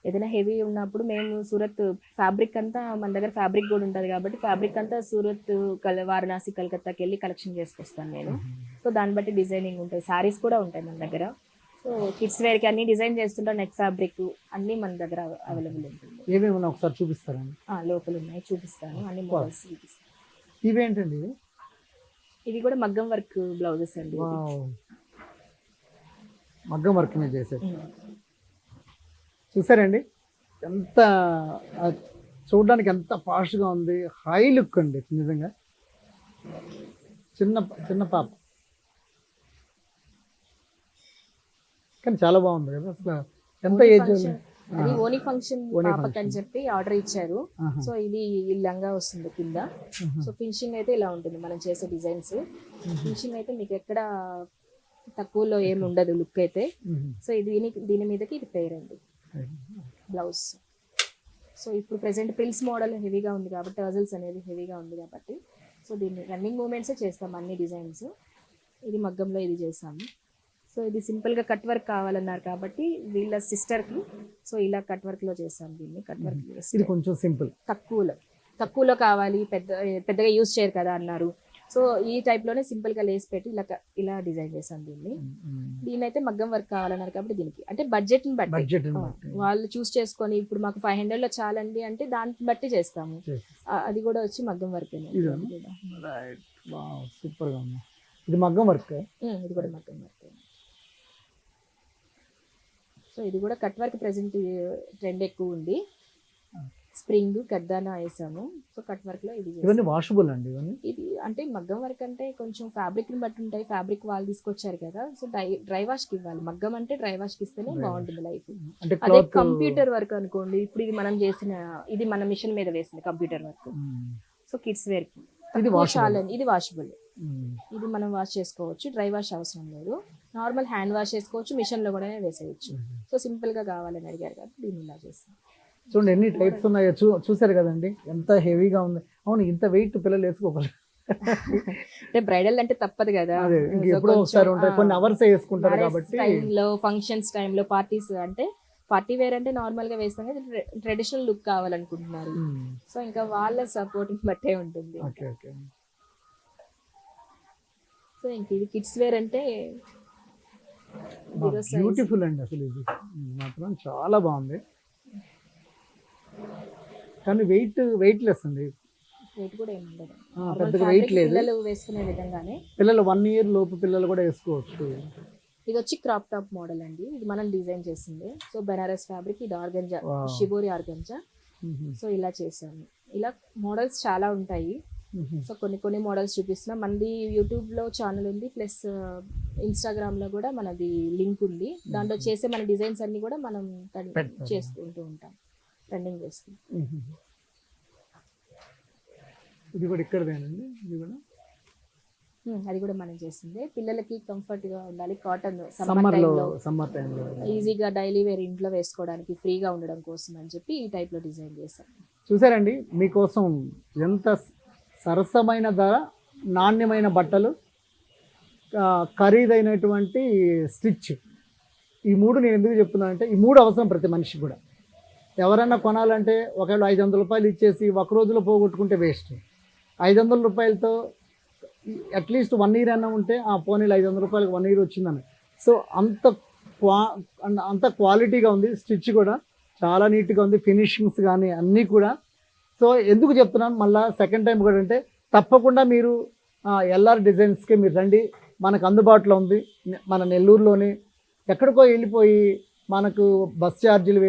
[SPEAKER 3] ఏదైనా హెవీ ఉన్నప్పుడు మేము సూరత్ ఫ్యాబ్రిక్ అంతా మన దగ్గర ఫ్యాబ్రిక్ కూడా ఉంటుంది కాబట్టి ఫ్యాబ్రిక్ అంతా సూరత్, వారణాసి, కలకత్తాకి వెళ్ళి కలెక్షన్ చేసుకొస్తాను నేను. సో దాన్ని బట్టి డిజైనింగ్ ఉంటాయి, శారీస్ కూడా ఉంటాయి మన దగ్గర. సో కిడ్స్ వేర్కి అన్ని డిజైన్ చేస్తుంటాం, నెక్ ఫ్యాబ్రిక్ అన్ని మన దగ్గర అవైలబుల్ ఉంటుంది.
[SPEAKER 2] ఏమేమి ఒకసారి చూపిస్తారా?
[SPEAKER 3] లోపల ఉన్నాయి, చూపిస్తాను. అన్ని మోడల్స్ చూపిస్తాను.
[SPEAKER 2] ఇవేంటండి?
[SPEAKER 3] ఇది కూడా మగ్గం వర్క్ బ్లౌజెస్ అండి.
[SPEAKER 2] మగ్గం వర్క్ మీద చేశారు. చూసారండి ఎంత చూడడానికి ఎంత ఫాస్ట్గా ఉంది, హై లుక్ అండి నిజంగా. చిన్న చిన్న పాప కానీ చాలా బాగుంది కదా. అసలు ఎంత ఏజ్?
[SPEAKER 3] అది ఓనీ ఫంక్షన్ పాపకి అని చెప్పి ఆర్డర్ ఇచ్చారు. సో ఇది లంగా వస్తుంది కింద. సో ఫినిషింగ్ అయితే ఇలా ఉంటుంది మనం చేసే డిజైన్స్. ఫినిషింగ్ అయితే మీకు ఎక్కడ తక్కువలో ఏమి ఉండదు లుక్ అయితే. సో దీని మీదకి ఇది పేర్ అండి బ్లౌజ్. సో ఇప్పుడు ప్రెసెంట్ ప్రిల్స్ మోడల్ హెవీగా ఉంది కాబట్టి, టర్జల్స్ అనేది హెవీగా ఉంది కాబట్టి సో దీన్ని రన్నింగ్ మూమెంట్సే చేస్తాం అన్ని డిజైన్స్. ఇది మగ్గంలో ఇది చేసాము. సో ఇది సింపుల్గా కట్ వర్క్ కావాలన్నారు కాబట్టి వీళ్ళ సిస్టర్కి సో ఇలా కట్ వర్క్లో చేసాం దీన్ని. కట్ వర్క్
[SPEAKER 2] ఇది కొంచెం సింపుల్,
[SPEAKER 3] తక్కువలో కావాలి, పెద్దగా యూజ్ చేయరు కదా అన్నారు. సో ఈ టైప్లోనే సింపుల్గా లేస్ పెట్టి ఇలా డిజైన్ చేసాం దీన్ని. దీనైతే మగ్గం వర్క్ కావాలన్నారు కాబట్టి దీనికి అంటే బడ్జెట్ని బట్టి వాళ్ళు చూస్ చేసుకొని ఇప్పుడు మాకు 500లో చాలండి అంటే దాన్ని బట్టి చేస్తాము. అది కూడా వచ్చి మగ్గం వర్క్.
[SPEAKER 2] సూపర్గా ఉంది. ఇది మగ్గం వర్క్,
[SPEAKER 3] ఇది కూడా మగ్గం వర్క్. సో ఇది కూడా కట్ వర్క్ ప్రెసెంట్ ట్రెండ్ ఎక్కువ ఉంది. స్ప్రింగ్ కడ్దానా వేసాము. సో కట్ వర్క్ లో
[SPEAKER 2] ఇవన్నీ వాషబుల్ అండి.
[SPEAKER 3] ఇది అంటే మగ్గం వర్క్ అంటే కొంచెం ఫ్యాబ్రిక్ ని బట్టి ఉంటాయి. ఫ్యాబ్రిక్ వాళ్ళు తీసుకొచ్చారు కదా, సో డ్రై వాష్ కి ఇవ్వాలి. మగ్గం అంటే డ్రై వాష్ కి ఇస్తేనే బాగుంటుంది లైఫ్. అదే కంప్యూటర్ వర్క్ అనుకోండి, ఇప్పుడు ఇది మనం చేసిన ఇది మన మిషన్ మీద వేసింది computer work. So kids wear కి ఇది వాషబుల్. ఇది మనం వాష్ చేసుకోవచ్చు, డ్రై వాష్ అవసరం లేదు. నార్మల్ హ్యాండ్ వాష్ చేసుకోవచ్చు, మిషన్ లో కూడా వేసేయచ్చు. సో సింపుల్ గా కావాలని అడిగారు కాబట్టి దీన్ని ఇలా చేస్తాం.
[SPEAKER 2] చూడండి ఎన్ని టైప్స్ ఉన్నాయో చూసారు కదండి, ఎంత హెవీగా ఉంది. అవును, ఇంత వెయిట్ పిల్లలు వేసుకోగలరు
[SPEAKER 3] అంటే బ్రైడల్ అంటే తప్పదు కదా,
[SPEAKER 2] ఎప్పుడో ఒకసారి ఉంటాయి, కొన్ని అవర్స్ వేసుకుంటారు కాబట్టి.
[SPEAKER 3] టైంలో ఫంక్షన్స్ టైంలో పార్టీస్ అంటే పార్టీ వేర్ అంటే నార్మల్ గా వేస్తాం కదా, ట్రెడిషనల్ లుక్ కావాలనుకుంటున్నారు. సో ఇంకా వాళ్ళ సపోర్టింగ్ బట్టే ఉంటుంది.
[SPEAKER 2] Okay okay.
[SPEAKER 3] సో ఇంక ఇది కిడ్స్ వేర్ అంటే జీరో సైజ్.
[SPEAKER 2] బ్యూటిఫుల్ అండి అసలు ఇది మాత్రం చాలా బాగుంది. కానీ వెయిట్లెస్ అండి,
[SPEAKER 3] వెయిట్ కూడా ఏమి ఉండదు.
[SPEAKER 2] పెద్దగా వెయిట్ లేదు.
[SPEAKER 3] పిల్లలు వేసుకునే విధంగానే.
[SPEAKER 2] పిల్లలు 1 year లోపు పిల్లలు కూడా వేసుకోవచ్చు.
[SPEAKER 3] ఇది వచ్చి క్రాప్ టాప్ మోడల్ అండి, ఇది మనం డిజైన్ చేసింది. సో బెనారస్ ఫ్యాబ్రిక్, ఇది organza,
[SPEAKER 2] Wow.
[SPEAKER 3] Shibori organza. So ఇలా చేసాము. ఇలా మోడల్స్ చాలా ఉంటాయి. సో కొన్ని మోడల్స్ చూపిస్తున్నాం. మనది యూట్యూబ్ లో ఛానల్ ఉంది, ప్లస్ ఇన్స్టాగ్రామ్ లో కూడా మనది లింక్ ఉంది. దాంట్లో చేసే మన డిజైన్స్ అన్ని కూడా మనం
[SPEAKER 2] పెడతారు.
[SPEAKER 3] చేసుకుంటూ ఉంటాం, ట్రెండింగ్ చేస్తాం.
[SPEAKER 2] ఇది కూడా ఇక్కడదేనండి, ఇది కూడా
[SPEAKER 3] అది కూడా మనం చేసింది. పిల్లలకి కంఫర్ట్ గా ఉండాలి, కాటన్
[SPEAKER 2] సమ్మర్ టైంలో
[SPEAKER 3] ఈజీగా డైలీ వేర్ ఇంట్లో వేసుకోవడానికి ఫ్రీగా ఉండడం కోసం అని చెప్పి ఈ టైప్ లో డిజైన్ చేశాం.
[SPEAKER 2] చూసారండి, మీకోసం ఎంత సరసమైన ధర, నాణ్యమైన బట్టలు, ఖరీదైనటువంటి స్టిచ్. ఈ 3 నేను ఎందుకు చెప్తున్నానంటే, ఈ 3 అవసరం ప్రతి మనిషికి కూడా. ఎవరైనా కొనాలంటే ఒకవేళ 500 రూపాయలు ఇచ్చేసి ఒక రోజులో పోగొట్టుకుంటే వేస్ట్. 500 రూపాయలతో అట్లీస్ట్ 1 year అన్న ఉంటే ఆ పోనీలు 500 రూపాయలకి 1 year వచ్చిందని. సో అంత క్వాలిటీగా ఉంది. స్టిచ్ కూడా చాలా నీట్గా ఉంది, ఫినిషింగ్స్ కానీ అన్నీ కూడా. సో ఎందుకు చెప్తున్నాను మళ్ళీ సెకండ్ టైం కూడా అంటే, తప్పకుండా మీరు ఎల్ఆర్ డిజైన్స్కి మీరు రండి. మనకు అందుబాటులో ఉంది. మన నెల్లూరులోని ఎక్కడికో వెళ్ళిపోయి మనకు బస్ ఛార్జీలు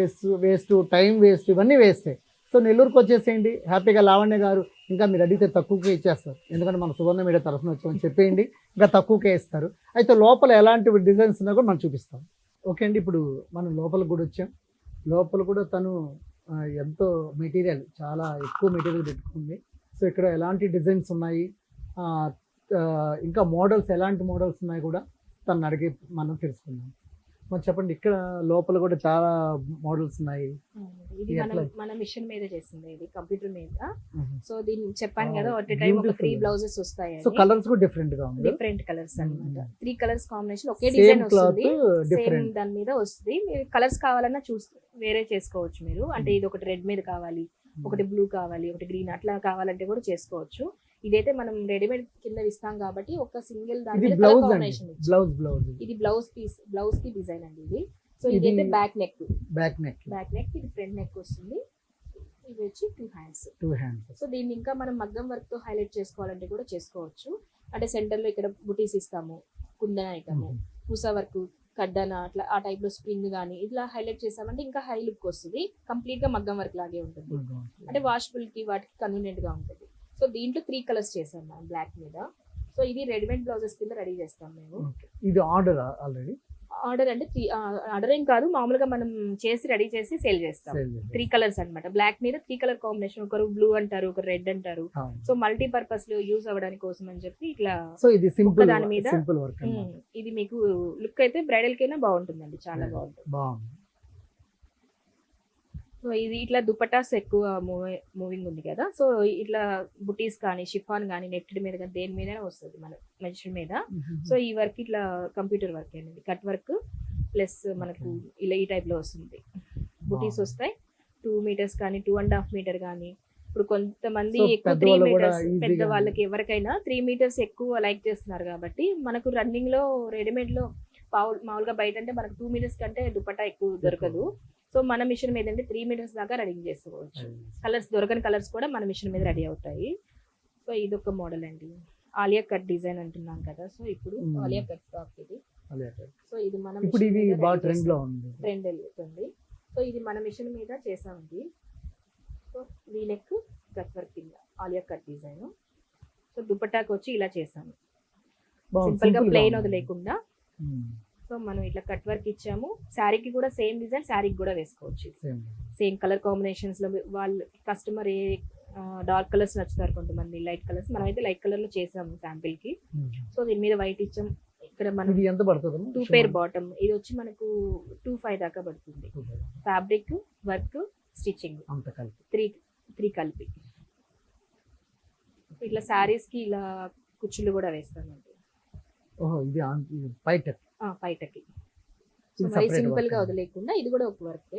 [SPEAKER 2] వేస్ట్, టైం వేస్ట్, ఇవన్నీ వేస్తే. సో నెల్లూరుకి వచ్చేసేయండి హ్యాపీగా. లావణ్య గారు ఇంకా మీరు అడిగితే తక్కువకే ఇచ్చేస్తారు, ఎందుకంటే మన సువర్ణ మీడియా తరఫున వచ్చామని చెప్పేయండి, ఇంకా తక్కువకే ఇస్తారు. అయితే లోపల ఎలాంటి డిజైన్స్ ఉన్నా కూడా మనం చూపిస్తాం. ఓకే అండి, ఇప్పుడు మనం లోపలికి కూడా వచ్చాం. లోపల కూడా తను ఎంతో మెటీరియల్, చాలా ఎక్కువ మెటీరియల్ పెట్టుకుంది. సో ఇక్కడ ఎలాంటి డిజైన్స్ ఉన్నాయి, ఇంకా మోడల్స్, ఎలాంటి మోడల్స్ ఉన్నాయి కూడా తను అడిగి మనం తెలుసుకుందాం. మరి చెప్పండి, ఇక్కడ లోపల కూడా చాలా మోడల్స్ ఉన్నాయి.
[SPEAKER 3] ఇది మన మిషన్ మీద చేసింది, ఇది కంప్యూటర్ మీద. సో దీన్ని చెప్పాను కదా, అట్ టైం ఒక 3 బ్లౌజెస్ వస్తాయి.
[SPEAKER 2] సో కలర్స్ కూడా డిఫరెంట్ గా ఉంది,
[SPEAKER 3] డిఫరెంట్ కలర్స్ అన్నమాట. 3 కలర్స్ కాంబినేషన్ ఒకే డిజైన్ వస్తుంది, సేమ్ దాని మీద వస్తుంది. మీరు కలర్స్ కావాలన్నా వేరే చేసుకోవచ్చు మీరు. అంటే ఇది ఒకటి రెడ్ మీద కావాలి, ఒకటి బ్లూ కావాలి, ఒకటి గ్రీన్, అట్లా కావాలంటే కూడా చేసుకోవచ్చు. ఇదైతే మనం రెడీమేడ్ కింద ఇస్తాం కాబట్టి ఒక సింగిల్ దాని మీద కలర్ కాంబినేషన్. ఇది బ్లౌజ్ కి డిజైన్ అండి ఇది. సో ఇదైతే బ్యాక్ నెక్, ఇది ఫ్రంట్ నెక్ వస్తుంది. ఇది వచ్చి 2 hands. సో దీన్ని ఇంకా మనం మగ్గం వర్క్ తో హైలైట్ చేసుకోవాలంటే కూడా చేసుకోవచ్చు. అంటే సెంటర్ లో ఇక్కడ బుటీస్ ఇస్తాము, కుందన ఐటమ్, పూసా వర్క్, కడ్డన, అట్లా ఆ టైప్ లో స్ప్రింగ్ గానీ ఇట్లా హైలైట్ చేసామంటే ఇంకా హై లుక్ వస్తుంది. కంప్లీట్ గా మగ్గం వర్క్ లాగే ఉంటుంది, అంటే వాషబుల్ కి వాటికి కన్వీనియంట్ గా ఉంటుంది. సో దీంట్లో 3 కలర్స్ చేసాం మనం బ్లాక్ మీద. సో ఇది రెడీమేడ్ బ్లౌజెస్ కింద రెడీ చేస్తాం మేము.
[SPEAKER 2] ఇది ఆర్డర్ ఆల్రెడీ?
[SPEAKER 3] ఆర్డర్ అంటే ఆర్డర్ ఏం కాదు, మామూలుగా మనం చేసి రెడీ చేసి సేల్ చేస్తాం. 3 కలర్స్ అన్నమాట. బ్లాక్ మీద 3 కలర్ కాంబినేషన్, ఒకరు బ్లూ అంటారు, ఒకరు రెడ్ అంటారు. సో మల్టీ పర్పస్ లో యూజ్ అవ్వడానికి కోసం అని చెప్పి ఇట్లా.
[SPEAKER 2] సో ఇది సింపుల్
[SPEAKER 3] దాని మీద
[SPEAKER 2] వర్క్.
[SPEAKER 3] ఇది మీకు లుక్ అయితే బ్రైడల్ కైనా బాగుంటుందండి, చాలా బాగుంటుంది. సో ఇది ఇట్లా దుపటాస్ ఎక్కువ మూవింగ్ ఉంది కదా. సో ఇట్లా బుటీస్ కానీ, షిఫాన్ కానీ, నెట్టెడ్ మీద కానీ దేని మీద వస్తుంది మన మెషిన్ మీద. సో ఈ వర్క్ ఇట్లా కంప్యూటర్ వర్క్ అనేది, కట్ వర్క్ ప్లస్ మనకు ఇలా ఈ టైప్ లో వస్తుంది. బుటీస్ వస్తాయి 2 meters కానీ 2.5 meter కానీ. ఇప్పుడు కొంతమంది ఎక్కువ 3 meters, పెద్ద వాళ్ళకి ఎవరికైనా 3 meters ఎక్కువ లైక్ చేస్తున్నారు కాబట్టి మనకు రన్నింగ్ లో రెడీమేడ్ లో మామూలుగా బయట అంటే మనకు 2 meters కంటే దుపట్టా ఎక్కువ దొరకదు. సో మన మిషన్ మీద అంటే 3 meters దాకా రెడీ చేసుకోవచ్చు. కలర్స్, దొరకని కలర్స్ కూడా మన మిషన్ మీద రెడీ అవుతాయి. సో ఇదొక మోడల్ అండి, ఆలియా కట్ డిజైన్ అంటున్నాం కదా. సో ఇప్పుడు ఆలియా కట్ టాప్ ఇది. సో ఇది మన ట్రెండ్ వెళ్తుంది. సో ఇది మన మిషన్ మీద చేసామండి. So V neck, cut work కింద ఆలియా కట్ డిజైన్. సో దుపట్టాకి వచ్చి ఇలా చేసాము, సింపుల్ గా ప్లెయిన్ వదిలేకుండా. సో మనం ఇట్లా కట్ వర్క్ ఇచ్చాము. శారీకి కూడా సేమ్ డిజైన్, శారీకి కూడా వేసుకోవచ్చు. సేమ్ కలర్ కాంబినేషన్స్ లో వాళ్ళు కస్టమర్ ఏ డార్క్ కలర్స్ నచ్చుతారు, కొంతమంది లైట్ కలర్స్. మనం అయితే లైట్ కలర్ లో చేసాము శాంపిల్ కి. సో దీని మీద వైట్ ఇచ్చాం. ఇక్కడ మనం
[SPEAKER 2] ఎంత పడుతుంది?
[SPEAKER 3] 2 pair బాటమ్. ఇది వచ్చి మనకు 2.5 దాకా పడుతుంది. ఫ్యాబ్రిక్, వర్క్, స్టిచ్చింగ్ 3 కలిపి. ఇట్లా శారీస్ కి ఇలా కుచ్చులు కూడా వేస్తామండి.
[SPEAKER 2] ఇది పైటకి.
[SPEAKER 3] సో
[SPEAKER 2] ఇది
[SPEAKER 3] మరి
[SPEAKER 2] separate
[SPEAKER 3] సింపుల్
[SPEAKER 2] work
[SPEAKER 3] గా
[SPEAKER 2] అండి.
[SPEAKER 3] వదిలేకుండా ఇది కూడా ఒక వర్క్.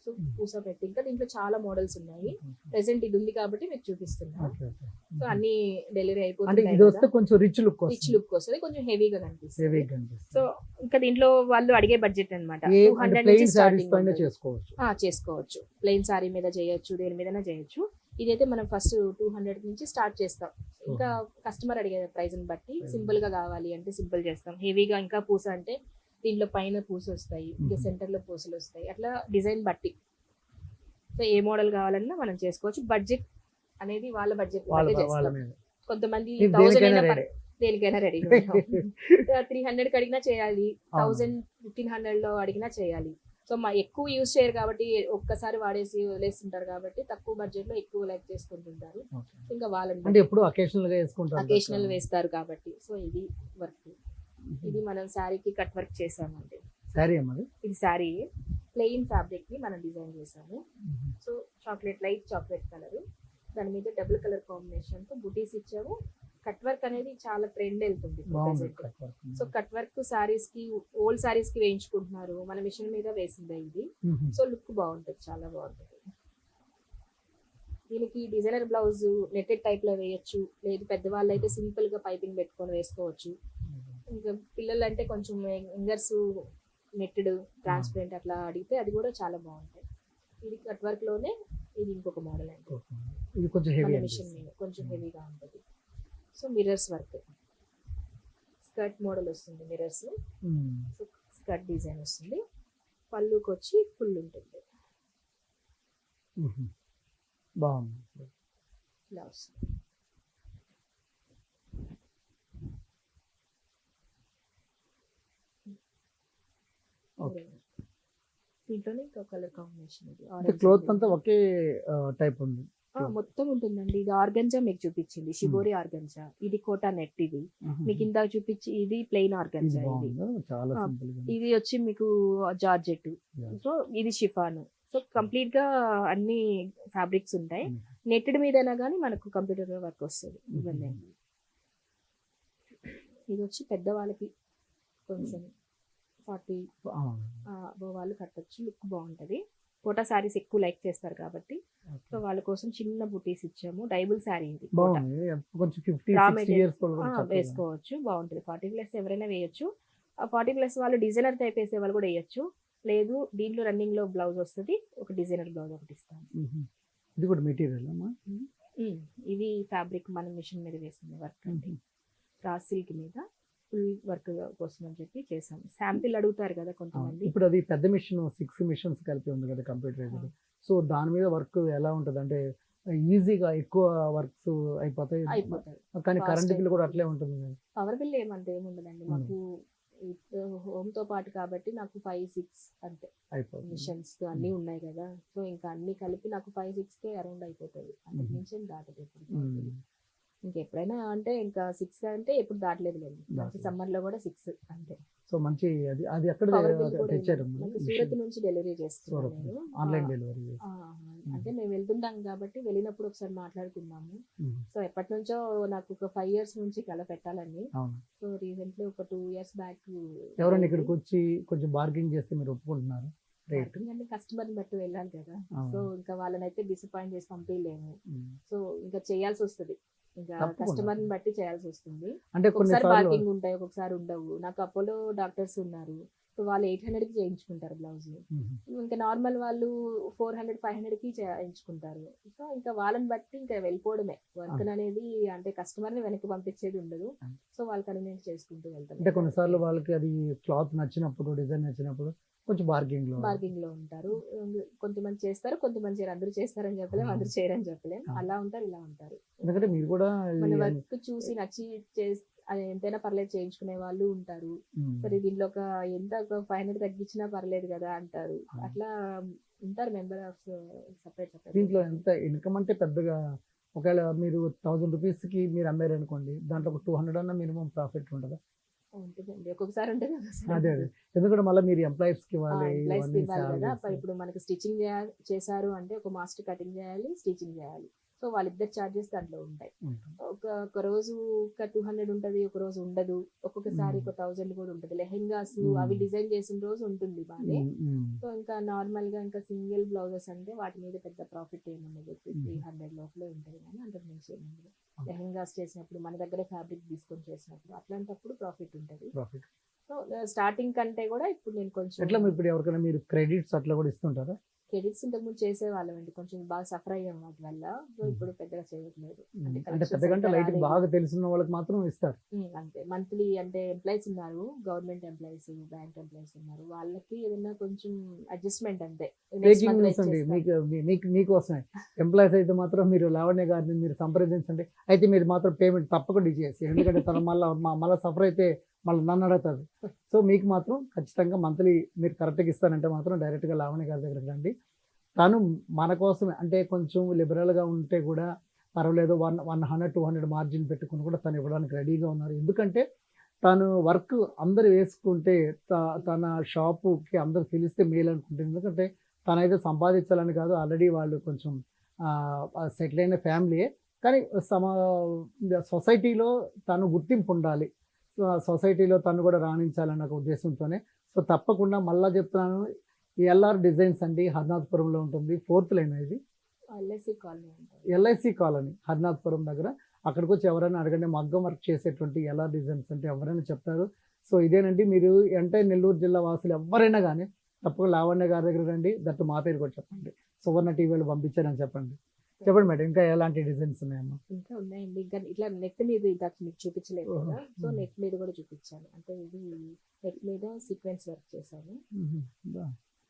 [SPEAKER 3] సో పూస పెట్టి ఇంకా దీంట్లో చాలా మోడల్స్ ఉన్నాయి. ప్రెసెంట్ ఇది ఉంది కాబట్టి మీకు చూపిస్తున్నా.
[SPEAKER 2] Okay okay.
[SPEAKER 3] సో అన్ని డెలివరీ
[SPEAKER 2] అంటే
[SPEAKER 3] అయిపోతున్నాయి
[SPEAKER 2] ఇది వస్తే
[SPEAKER 3] కదా,
[SPEAKER 2] కొంచెం రిచ్ లుక్
[SPEAKER 3] రిచ్ లుక్ వస్తుంది, కొంచెం హెవీగా కనిపిస్తుంది.
[SPEAKER 2] హెవీగా కనిపిస్తుంది.
[SPEAKER 3] సో ఇంకా దీంట్లో వాళ్ళు అడిగే బడ్జెట్ అనమాట,
[SPEAKER 2] ఏ
[SPEAKER 3] 200
[SPEAKER 2] ప్లెయిన్
[SPEAKER 3] నుంచి
[SPEAKER 2] సారీస్
[SPEAKER 3] స్టార్టింగ్
[SPEAKER 2] పైన
[SPEAKER 3] ఉంటుంది.
[SPEAKER 2] చేసుకోవచ్చు.
[SPEAKER 3] చేసుకోవచ్చు, ప్లెయిన్ సారీ మీద చేయొచ్చు, దేని మీదైనా చేయొచ్చు. ఇదైతే మనం ఫస్ట్ 200 నుంచి స్టార్ట్ చేస్తాం. ఇంకా కస్టమర్ అడిగే ప్రైస్ ని బట్టి సింపుల్ గా కావాలి అంటే సింపుల్ చేస్తాం, హెవీగా ఇంకా పూస అంటే దీంట్లో పైన పూస వస్తాయి, ఇంకా సెంటర్ లో పూసలు వస్తాయి, అట్లా డిజైన్ బట్టి. సో ఏ మోడల్ కావాలన్నా మనం చేసుకోవచ్చు. బడ్జెట్ అనేది వాళ్ళ బడ్జెట్
[SPEAKER 2] వాళ్ళ
[SPEAKER 3] బట్టే
[SPEAKER 2] వాళ్ళ
[SPEAKER 3] చేస్తాం.
[SPEAKER 2] మీద
[SPEAKER 3] కొంతమంది
[SPEAKER 2] మీరు
[SPEAKER 3] 1000
[SPEAKER 2] దేనికైనా
[SPEAKER 3] అయినా
[SPEAKER 2] ready.
[SPEAKER 3] దేనికైనా రెడీ 300 కి అడిగినా చేయాలి, 1000 1500 లో అడిగినా చేయాలి. సో మా ఎక్కువ యూజ్ చేయరు కాబట్టి, ఒక్కసారి వాడేసి వదిలేస్తుంటారు కాబట్టి తక్కువ బడ్జెట్ లో ఎక్కువ లైక్ చేసుకుంటుంటారు.
[SPEAKER 2] ఓకే.
[SPEAKER 3] ఇంకా
[SPEAKER 2] అంటే
[SPEAKER 3] వాళ్ళని
[SPEAKER 2] ఎప్పుడు అకేషనల్ గా వేసుకుంటారు.
[SPEAKER 3] అకేషనల్ వేస్తారు కాబట్టి. సో ఇది వర్క్, ఇది మనం శారీకి కట్ వర్క్ చేసామండి.
[SPEAKER 2] సారీ అమ్మది.
[SPEAKER 3] ఇది శారీ ప్లెయిన్ ఫ్యాబ్రిక్ ని మనం డిజైన్ చేసాము. సో లైట్ చాక్లెట్ కలర్, దాని మీద డబుల్ కలర్ కాంబినేషన్ తో బుటీస్ ఇచ్చాము. కట్ వర్క్ అనేది చాలా ట్రెండ్ వెళ్తుంది
[SPEAKER 2] బాగుంది.
[SPEAKER 3] present. So cut work saris కి, ఓల్డ్ సారీస్ కి వేయించుకుంటున్నారు, మన మిషన్ మీద వేసిందే ఇది. సో లుక్ బాగుంటుంది, చాలా బాగుంటుంది. దీనికి డిజైనర్ బ్లౌజ్ నెట్టెడ్ టైప్ లో వేయొచ్చు, లేదు పెద్దవాళ్ళు అయితే సింపుల్ గా పైపింగ్ పెట్టుకొని వేసుకోవచ్చు. ఇంకా పిల్లలు అంటే కొంచెం ఇంగర్స్ నెట్టెడ్ ట్రాన్స్పరెంట్ అట్లా అడిగితే అది కూడా చాలా బాగుంటాయి. ఇది కట్ వర్క్ లోనే, ఇది ఇంకొక మోడల్ అండి.
[SPEAKER 2] ఇది కొంచెం హెవీ
[SPEAKER 3] మన మిషన్ మీద కొంచెం హెవీగా ఉంటుంది. So mirrors work, skirt model వస్తుంది మిర్రర్స్. సో స్కర్ట్ డిజైన్ వస్తుంది, పళ్ళుకి వచ్చి ఫుల్ ఉంటుంది,
[SPEAKER 2] బాగుంది.
[SPEAKER 3] ఇలా వస్తుంది.
[SPEAKER 2] ఓకే.
[SPEAKER 3] దీంట్లోనే ఇంకో కలర్ కాంబినేషన్ ఇది
[SPEAKER 2] అంటే
[SPEAKER 3] orange
[SPEAKER 2] క్లోత్
[SPEAKER 3] ఉంది.
[SPEAKER 2] అంతా ఒకే టైప్ ఉంది.
[SPEAKER 3] మొత్తం ఉంటుందండి. ఇది ఆర్గంజా మీకు చూపించింది, షిబోరి ఆర్గంజా. ఇది కోటా నెట్, ఇది మీకు ఇందాక చూపించి ఇది ప్లెయిన్
[SPEAKER 2] ఇది
[SPEAKER 3] ఆర్గంజా. ఇది
[SPEAKER 2] బాగుంది, చాలా
[SPEAKER 3] ఆ,
[SPEAKER 2] సింపుల్ గా.
[SPEAKER 3] ఇది వచ్చి మీకు జార్జెట్.
[SPEAKER 2] Yeah.
[SPEAKER 3] సో ఇది షిఫాన్. సో కంప్లీట్ గా అన్ని ఫ్యాబ్రిక్స్ ఉంటాయి.
[SPEAKER 2] Mm.
[SPEAKER 3] నెట్టెడ్ మీదైనా కానీ మనకు కంప్యూటర్ వర్క్ వస్తుంది. ఇవన్నీ ఇది వచ్చి పెద్దవాళ్ళకి కొంచెం 40 వాళ్ళు కట్టొచ్చు, లుక్ బాగుంటది. కోటా శారీస్ ఎక్కువ లైక్ చేస్తారు కాబట్టి, సో వాళ్ళ కోసం చిన్న బుటీస్ ఇచ్చాము. డైబుల్ శారీ ఇది, కోటా.
[SPEAKER 2] బాగుంది. కొంచెం 50
[SPEAKER 3] Raw
[SPEAKER 2] 60
[SPEAKER 3] material.
[SPEAKER 2] ఇయర్స్ కూడా
[SPEAKER 3] వేసుకోవచ్చు, బాగుంటుంది. 40+ ఎవరైనా వేయొచ్చు. 40+ వాళ్ళు డిజైనర్ టైప్ వేసే వాళ్ళు కూడా వేయొచ్చు. లేదు దీంట్లో రన్నింగ్ లో బ్లౌజ్ వస్తుంది, ఒక డిజైనర్ బ్లౌజ్ ఒకటి ఇస్తాను.
[SPEAKER 2] ఇది కూడా మెటీరియల్ అమ్మా.
[SPEAKER 3] ఇది ఫ్యాబ్రిక్ మనం మిషన్ మీద వేసింది వర్క్ అండి, రా సిల్క్ మీద ఫుల్ వర్క్ కోసం అని చెప్పి చేసాం. శాంపిల్ అడుగుతారు కదా కొంతమంది.
[SPEAKER 2] ఇప్పుడు అది పెద్ద మిషన్ 6 మిషన్స్ కలిపి ఉంది కదా కంప్యూటర్. సో దాని మీద వర్క్ ఎలా ఉంటది అంటే ఈజీగా ఎక్కువ వర్క్స్ అయిపోతాయి,
[SPEAKER 3] అయిపోతాయి.
[SPEAKER 2] కానీ
[SPEAKER 3] Fast
[SPEAKER 2] కరెంట్ బిల్ కూడా
[SPEAKER 3] అయిపోతుంది.
[SPEAKER 2] అట్లే ఉంటుంది కదా.
[SPEAKER 3] పవర్ బిల్ ఏమంటే ఏముండదండి మాకు, హోమ్ తో పాటు కాబట్టి నాకు 5-6 అంతే.
[SPEAKER 2] అయిపోతుంది.
[SPEAKER 3] మిషన్స్ అన్ని ఉన్నాయి కదా, సో ఇంకా అన్ని కలిపి నాకు 5-6K అరౌండ్ అయిపోతుంది. అంతకు మించి ఏం దాటదు ఎప్పుడు. ఇంకెప్పుడైనా అంటే ఇంకా 6 అంటే ఎప్పుడు దాటలేదు లేదు. మంచి సమ్మర్ లో కూడా 6 అంతే.
[SPEAKER 2] సో మంచి అది అది ఎక్కడ
[SPEAKER 3] పవర్ బిల్ కూడా
[SPEAKER 2] తెచ్చారు?
[SPEAKER 3] నాకు సూరత్ నుంచి డెలివరీ చేస్తున్నాను నేను.
[SPEAKER 2] Online delivery.
[SPEAKER 3] అంటే మేము వెళ్తుంటాం కాబట్టి వెళ్ళినప్పుడు ఒకసారి మాట్లాడుకున్నాము. సో ఎప్పటి నుంచో నాకు ఒక 5 years నుంచి కల పెట్టాలని.
[SPEAKER 2] అవును.
[SPEAKER 3] సో రీసెంట్లీ ఒక 2 years బ్యాక్
[SPEAKER 2] ఎవరైనా ఇక్కడికి వచ్చి కొంచెం బార్గెనింగ్ చేస్తే మీరు ఒప్పుకుంటున్నారు? రేట్
[SPEAKER 3] అంటే కస్టమర్ బట్టి వెళ్ళాలి కదా. సో ఇంకా వాళ్ళని అయితే డిసప్పాయింట్ చేసి పంపించలేము. సో ఇంకా చేయాల్సి వస్తుంది, ఇంకా
[SPEAKER 2] తప్పకుండా.
[SPEAKER 3] కస్టమర్ ని బట్టి చేయాల్సి వస్తుంది.
[SPEAKER 2] అంటే
[SPEAKER 3] ఒకసారి
[SPEAKER 2] కొన్నిసార్లు
[SPEAKER 3] పార్కింగ్ ఉంటాయి, ఒక్కొక్కసారి ఉండవు. నాకు అపోలో డాక్టర్స్ ఉన్నారు, సో వాళ్ళు 800 కి చేయించుకుంటారు బ్లౌజ్. ఇంకా నార్మల్ వాళ్ళు 400-500 కి చేయించుకుంటారు. సో ఇంకా వాళ్ళని బట్టి ఇంకా వెళ్ళిపోవడమే వర్క్ అనేది. అంటే కస్టమర్ ని వెనక్కి పంపించేది ఉండదు. సో వాళ్ళు కన్వీనియన్స్ చేసుకుంటూ
[SPEAKER 2] అంటే
[SPEAKER 3] వెళ్తారు.
[SPEAKER 2] కొన్నిసార్లు వాళ్ళకి అది క్లాత్ నచ్చినప్పుడు, డిజైన్ నచ్చినప్పుడు కొంచెం బార్గెనింగ్
[SPEAKER 3] లో ఉంటారు. కొంతమంది చేస్తారు, కొంతమంది చేయరు. అందరూ చేస్తారని చెప్పలేం, అందరూ చేయరని చెప్పలేం. అలా ఉంటారు, ఇలా ఉంటారు.
[SPEAKER 2] ఎందుకంటే మీరు కూడా
[SPEAKER 3] మన వర్క్ చూసి నచ్చి అది ఎంతైనా పర్లేదు చేయించుకునే వాళ్ళు ఉంటారు. సరే దీంట్లో ఒక 500 తగ్గించినా పర్లేదు కదా అంటారు. అట్లా ఉంటారు మెంబర్ ఆఫ్ సపరేట్.
[SPEAKER 2] దీంట్లో ఎంత ఇన్కమ్ అంటే పెద్దగా, ఒకవేళ మీరు 1000 రూపీస్ కి మీరు అమ్మారు అనుకోండి, దాంట్లో ఒక 200 అన్న మినిమం ప్రాఫిట్ ఉంటుందా?
[SPEAKER 3] ఉంటుందండి, ఒక్కొక్కసారి ఉంటుంది,
[SPEAKER 2] అదే అదే. ఎందుకంటే మళ్ళీ మీరు ఎంప్లాయీస్ కి ఇవ్వాలి,
[SPEAKER 3] ఎంప్లాయీస్
[SPEAKER 2] ఇవన్నీ
[SPEAKER 3] ఇవ్వాలి కదా.
[SPEAKER 2] salaries.
[SPEAKER 3] ఇప్పుడు మనకి స్టిచ్చింగ్ చేశారు అంటే ఒక మాస్టర్ కటింగ్ చేయాలి, స్టిచ్చింగ్ చేయాలి. సో సో వాళ్ళిద్దరు చార్జెస్ దాంట్లో ఉంటాయి.
[SPEAKER 2] ఉంటుంది.
[SPEAKER 3] ఒక రోజు ఒక 200 ఉంటది, ఒక రోజు ఉండదు, ఒక్కొక్కసారి ఒక 1000 కూడా ఉంటుంది. లెహెంగాస్ అవి డిజైన్ చేసిన రోజు ఉంటుంది బానే. సో ఇంకా నార్మల్ గా ఇంకా సింగిల్ బ్లౌజెస్ అంటే వాటి మీద పెద్ద ప్రాఫిట్ ఏముండదు, 300 లోపలే ఉంటుంది కానీ అంతకు మించి ఏముండదు. లెహెంగాస్ చేసినప్పుడు మన దగ్గర ఫ్యాబ్రిక్ తీసుకొని చేసినప్పుడు అట్లాంటప్పుడు ప్రాఫిట్ ఉంటుంది.
[SPEAKER 2] ప్రాఫిట్
[SPEAKER 3] సో స్టార్టింగ్ కంటే కూడా ఇప్పుడు నేను కొంచెం
[SPEAKER 2] ఎట్లా ఇప్పుడు ఎవరికైనా మీరు క్రెడిట్స్ అట్లా కూడా ఇస్తుంటారా?
[SPEAKER 3] క్రెడిట్స్ ఇంతకుముందు చేసేవాళ్ళం అండి, కొంచెం బాగా సఫర్ అయ్యాం వాటి వల్ల. సో ఇప్పుడు పెద్దగా చేయట్లేదు.
[SPEAKER 2] అంటే
[SPEAKER 3] collections
[SPEAKER 2] పెద్దగంట
[SPEAKER 3] అంతా
[SPEAKER 2] లైట్
[SPEAKER 3] రాలేదు.
[SPEAKER 2] బాగా తెలిసిన వాళ్ళకి మాత్రం ఇస్తారు.
[SPEAKER 3] అంతే మంత్లీ అంటే ఎంప్లాయీస్ ఉన్నారు, గవర్నమెంట్ ఎంప్లాయీస్, బ్యాంక్ ఎంప్లాయీస్ ఉన్నారు, వాళ్ళకి ఏదైనా కొంచెం అడ్జస్ట్మెంట్ అంతే. Next
[SPEAKER 2] బ్రేకింగ్
[SPEAKER 3] month
[SPEAKER 2] న్యూస్ అండి
[SPEAKER 3] ఇచ్చేస్తాం.
[SPEAKER 2] మీకోసమే. ఎంప్లాయీస్ అయితే మాత్రం మీరు లావణ్య గారిని మీరు సంప్రదించండి. అయితే మీరు మాత్రం పేమెంట్ తప్పకుండా ఇచ్చేసి, ఎందుకంటే తను మళ్ళీ సఫర్ అయితే మళ్ళీ నన్ను అడుగుతారు. సో మీకు మాత్రం ఖచ్చితంగా మంత్లీ మీరు కరెక్ట్గా ఇస్తానంటే మాత్రం డైరెక్ట్గా లావణ్య గారి దగ్గరికి రండి. తను మన కోసమే అంటే కొంచెం లిబరల్గా ఉంటే కూడా పర్వాలేదు, 100-200 మార్జిన్ పెట్టుకుని కూడా తను ఇవ్వడానికి రెడీగా ఉన్నారు. ఎందుకంటే తను వర్క్ అందరు వేసుకుంటే తన షాపుకి అందరు తెలిస్తే మేలు అనుకుంటుంది. ఎందుకంటే తనైతే సంపాదించాలని కాదు, ఆల్రెడీ వాళ్ళు కొంచెం సెటిల్ అయిన ఫ్యామిలీయే, కానీ సొసైటీలో తను గుర్తింపు ఉండాలి, సొసైటీలో తను కూడా రాణించాలన్న ఒక ఉద్దేశంతోనే. సో తప్పకుండా మళ్ళా చెప్తున్నాను, ఎల్ఆర్ డిజైన్స్ అండి, హర్నాథ్పురంలో ఉంటుంది, 4th లైన్ ఇది,
[SPEAKER 3] LIC కాలనీ ఉంటుంది.
[SPEAKER 2] LIC కాలనీ హర్నాథ్పురం దగ్గర. అక్కడికి వచ్చి ఎవరైనా అడగండి, మగ్గం వర్క్ చేసేటువంటి ఎల్ఆర్ డిజైన్స్ అంటే ఎవరైనా చెప్తారు. సో ఇదేనండి, మీరు అంటే నెల్లూరు జిల్లా వాసులు ఎవరైనా కానీ తప్పకుండా లావణ్య గారి దగ్గర రండి. దట్టు మా పేరు కూడా చెప్పండి, సువర్ణ టీవీలో పంపించారని చెప్పండి. చెప్పండి మేడం, ఇంకా ఎలాంటి డిజైన్స్ ఉన్నాయమ్మా?
[SPEAKER 3] ఇంకా ఉన్నాయండి, ఇంకా ఇట్లా నెక్ మీద ఇందాక మీకు చూపించలేదు కదా, సో నెక్ మీద కూడా చూపించాను. అంటే ఇది నెక్ మీద సీక్వెన్స్ వర్క్ చేశాను.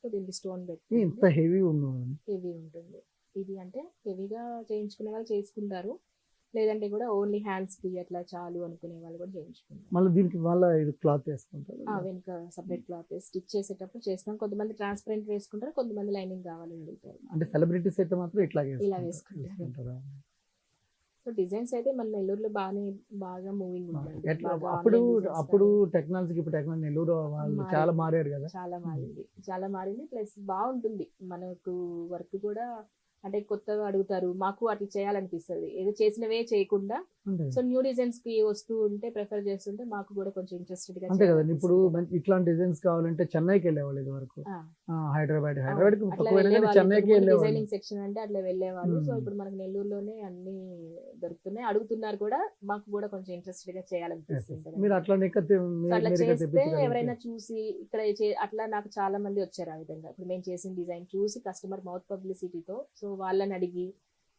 [SPEAKER 3] సో దీనికి స్టోన్ పెట్టి
[SPEAKER 2] ఇంత హెవీ ఉన్నది.
[SPEAKER 3] హెవీ ఉంటుంది. ఇది అంటే హెవీగా చేయించుకునే వాళ్ళు చేసుకుంటారు, లేదంటే కూడా ఓన్లీ హ్యాండ్స్ కి అట్లా చాలు అనుకునే వాళ్ళు కూడా చేయించుకుంటారు.
[SPEAKER 2] మళ్ళీ దీనికి మళ్ళీ ఇది క్లాత్ వేసుకుంటారు.
[SPEAKER 3] వెనుక సపరేట్ క్లాత్ స్టిచ్ చేసేటప్పుడు చేస్తాం. కొంతమంది ట్రాన్స్పరెంట్ వేసుకుంటారు, కొంతమంది లైనింగ్ కావాలని అడుగుతారు.
[SPEAKER 2] అంటే సెలబ్రిటీస్ అయితే మాత్రం
[SPEAKER 3] ఇలా వేసుకుంటారు. సో డిజైన్స్ అయితే మన నెల్లూరులో బాగా మూవింగ్ ఉంటుంది.
[SPEAKER 2] అప్పుడు టెక్నాలజీకి ఇప్పుడు టెక్నాలజీ నెల్లూరు వాళ్ళు చాలా మారారు కదా.
[SPEAKER 3] చాలా మారింది. ప్లస్ బాగుంటుంది మనకు వర్క్ కూడా. అంటే కొత్తగా అడుగుతారు, మాకు అట్లా చేయాలనిపిస్తుంది, ఏదో చేసినవే చేయకుండా. సో న్యూ డిజైన్స్ కి వస్తూ ఉంటే ప్రిఫర్ చేస్తుంటే మాకు కూడా కొంచెం ఇంట్రెస్టెడ్ గా.
[SPEAKER 2] అంతే కదండి, ఇప్పుడు ఇట్లాంటి డిజైన్స్ కావాలంటే చెన్నైకి వెళ్ళేవాళ్ళు ఇది వరకు, హైదరాబాద్ చెన్నైకి
[SPEAKER 3] డిజైనింగ్ సెక్షన్ అంటే అట్లా వెళ్ళేవాళ్ళు. సో ఇప్పుడు మనకు నెల్లూరులోనే అన్ని దొరుకుతున్నాయి, అడుగుతున్నారు కూడా. మాకు కూడా కొంచెం ఇంట్రెస్టెడ్ గా చేయాలనిపిస్తుంది.
[SPEAKER 2] మీరు అట్లా
[SPEAKER 3] చేస్తే ఎవరైనా చూసి ఇక్కడ అట్లా నాకు చాలా మంది వచ్చారు ఆ విధంగా. ఇప్పుడు మేము చేసిన డిజైన్ చూసి కస్టమర్ మౌత్ పబ్లిసిటీతో సో వాళ్ళని అడిగి,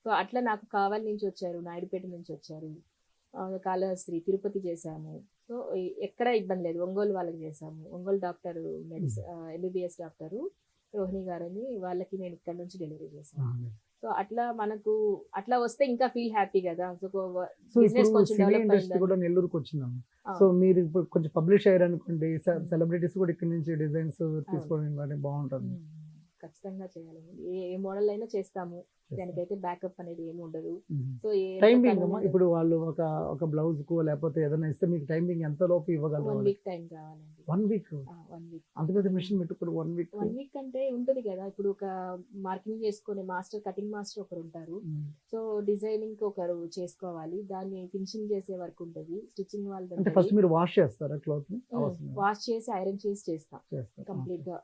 [SPEAKER 3] సో అట్లా నాకు కావాలి నుంచి వచ్చారు, నాయుడుపేట నుంచి వచ్చారు, కాళహస్త్రి, తిరుపతి చేశాము. సో ఎక్కడ ఇబ్బంది లేదు. ఒంగోలు వాళ్ళకి చేశాము. Ongole doctor MBBS doctor Rohini గారని, వాళ్ళకి నేను ఇక్కడ నుంచి డెలివరీ చేశాను. సో అట్లా మనకు అట్లా వస్తే ఇంకా ఫీల్ హ్యాపీ కదా. సో బిజినెస్ కొంచెం డెవలప్
[SPEAKER 2] కూడా నెల్లూరుకి వచ్చిందాము. సో మీరు ఇప్పుడు కొంచెం పబ్లిష్ అయ్యారు అనుకోండి, సెలబ్రిటీస్ కూడా ఇక్కడ నుంచి డిజైన్స్ తీసుకోవడం బాగుంటుంది.
[SPEAKER 3] ఖచ్చితంగా చేయాలండి. ఏ మోడల్ అయినా చేస్తాము, దానికైతే బ్యాకప్ అనేది ఏమి ఉండదు. సో
[SPEAKER 2] ఇప్పుడు వాళ్ళు ఒక బ్లౌజ్ కు లేకపోతే ఏదైనా ఇస్తే మీకు టైమింగ్ ఎంత లోపు ఇవ్వగలరు?
[SPEAKER 3] 1 వీక్ టైం కావాలండి.
[SPEAKER 2] 1 వీక్? అంత పెద్ద మిషన్ పెట్టుకుని 1 వీక్
[SPEAKER 3] అంటే ఉంటది కదా. ఇప్పుడు ఒక మార్కింగ్ చేసుకునే కటింగ్ మాస్టర్ ఒకరు ఉంటారు, సో డిజైనింగ్ ఒకరు చేసుకోవాలి, దాన్ని ఫినిషింగ్ చేసే వర్క్ ఉంటది, స్టిచ్చింగ్ వాళ్ళు.
[SPEAKER 2] ఫస్ట్ మీరు వాష్ చేస్తారా క్లాత్ ని?
[SPEAKER 3] వాష్ చేసి ఐరన్ చేసి చేస్తాం కంప్లీట్ గా.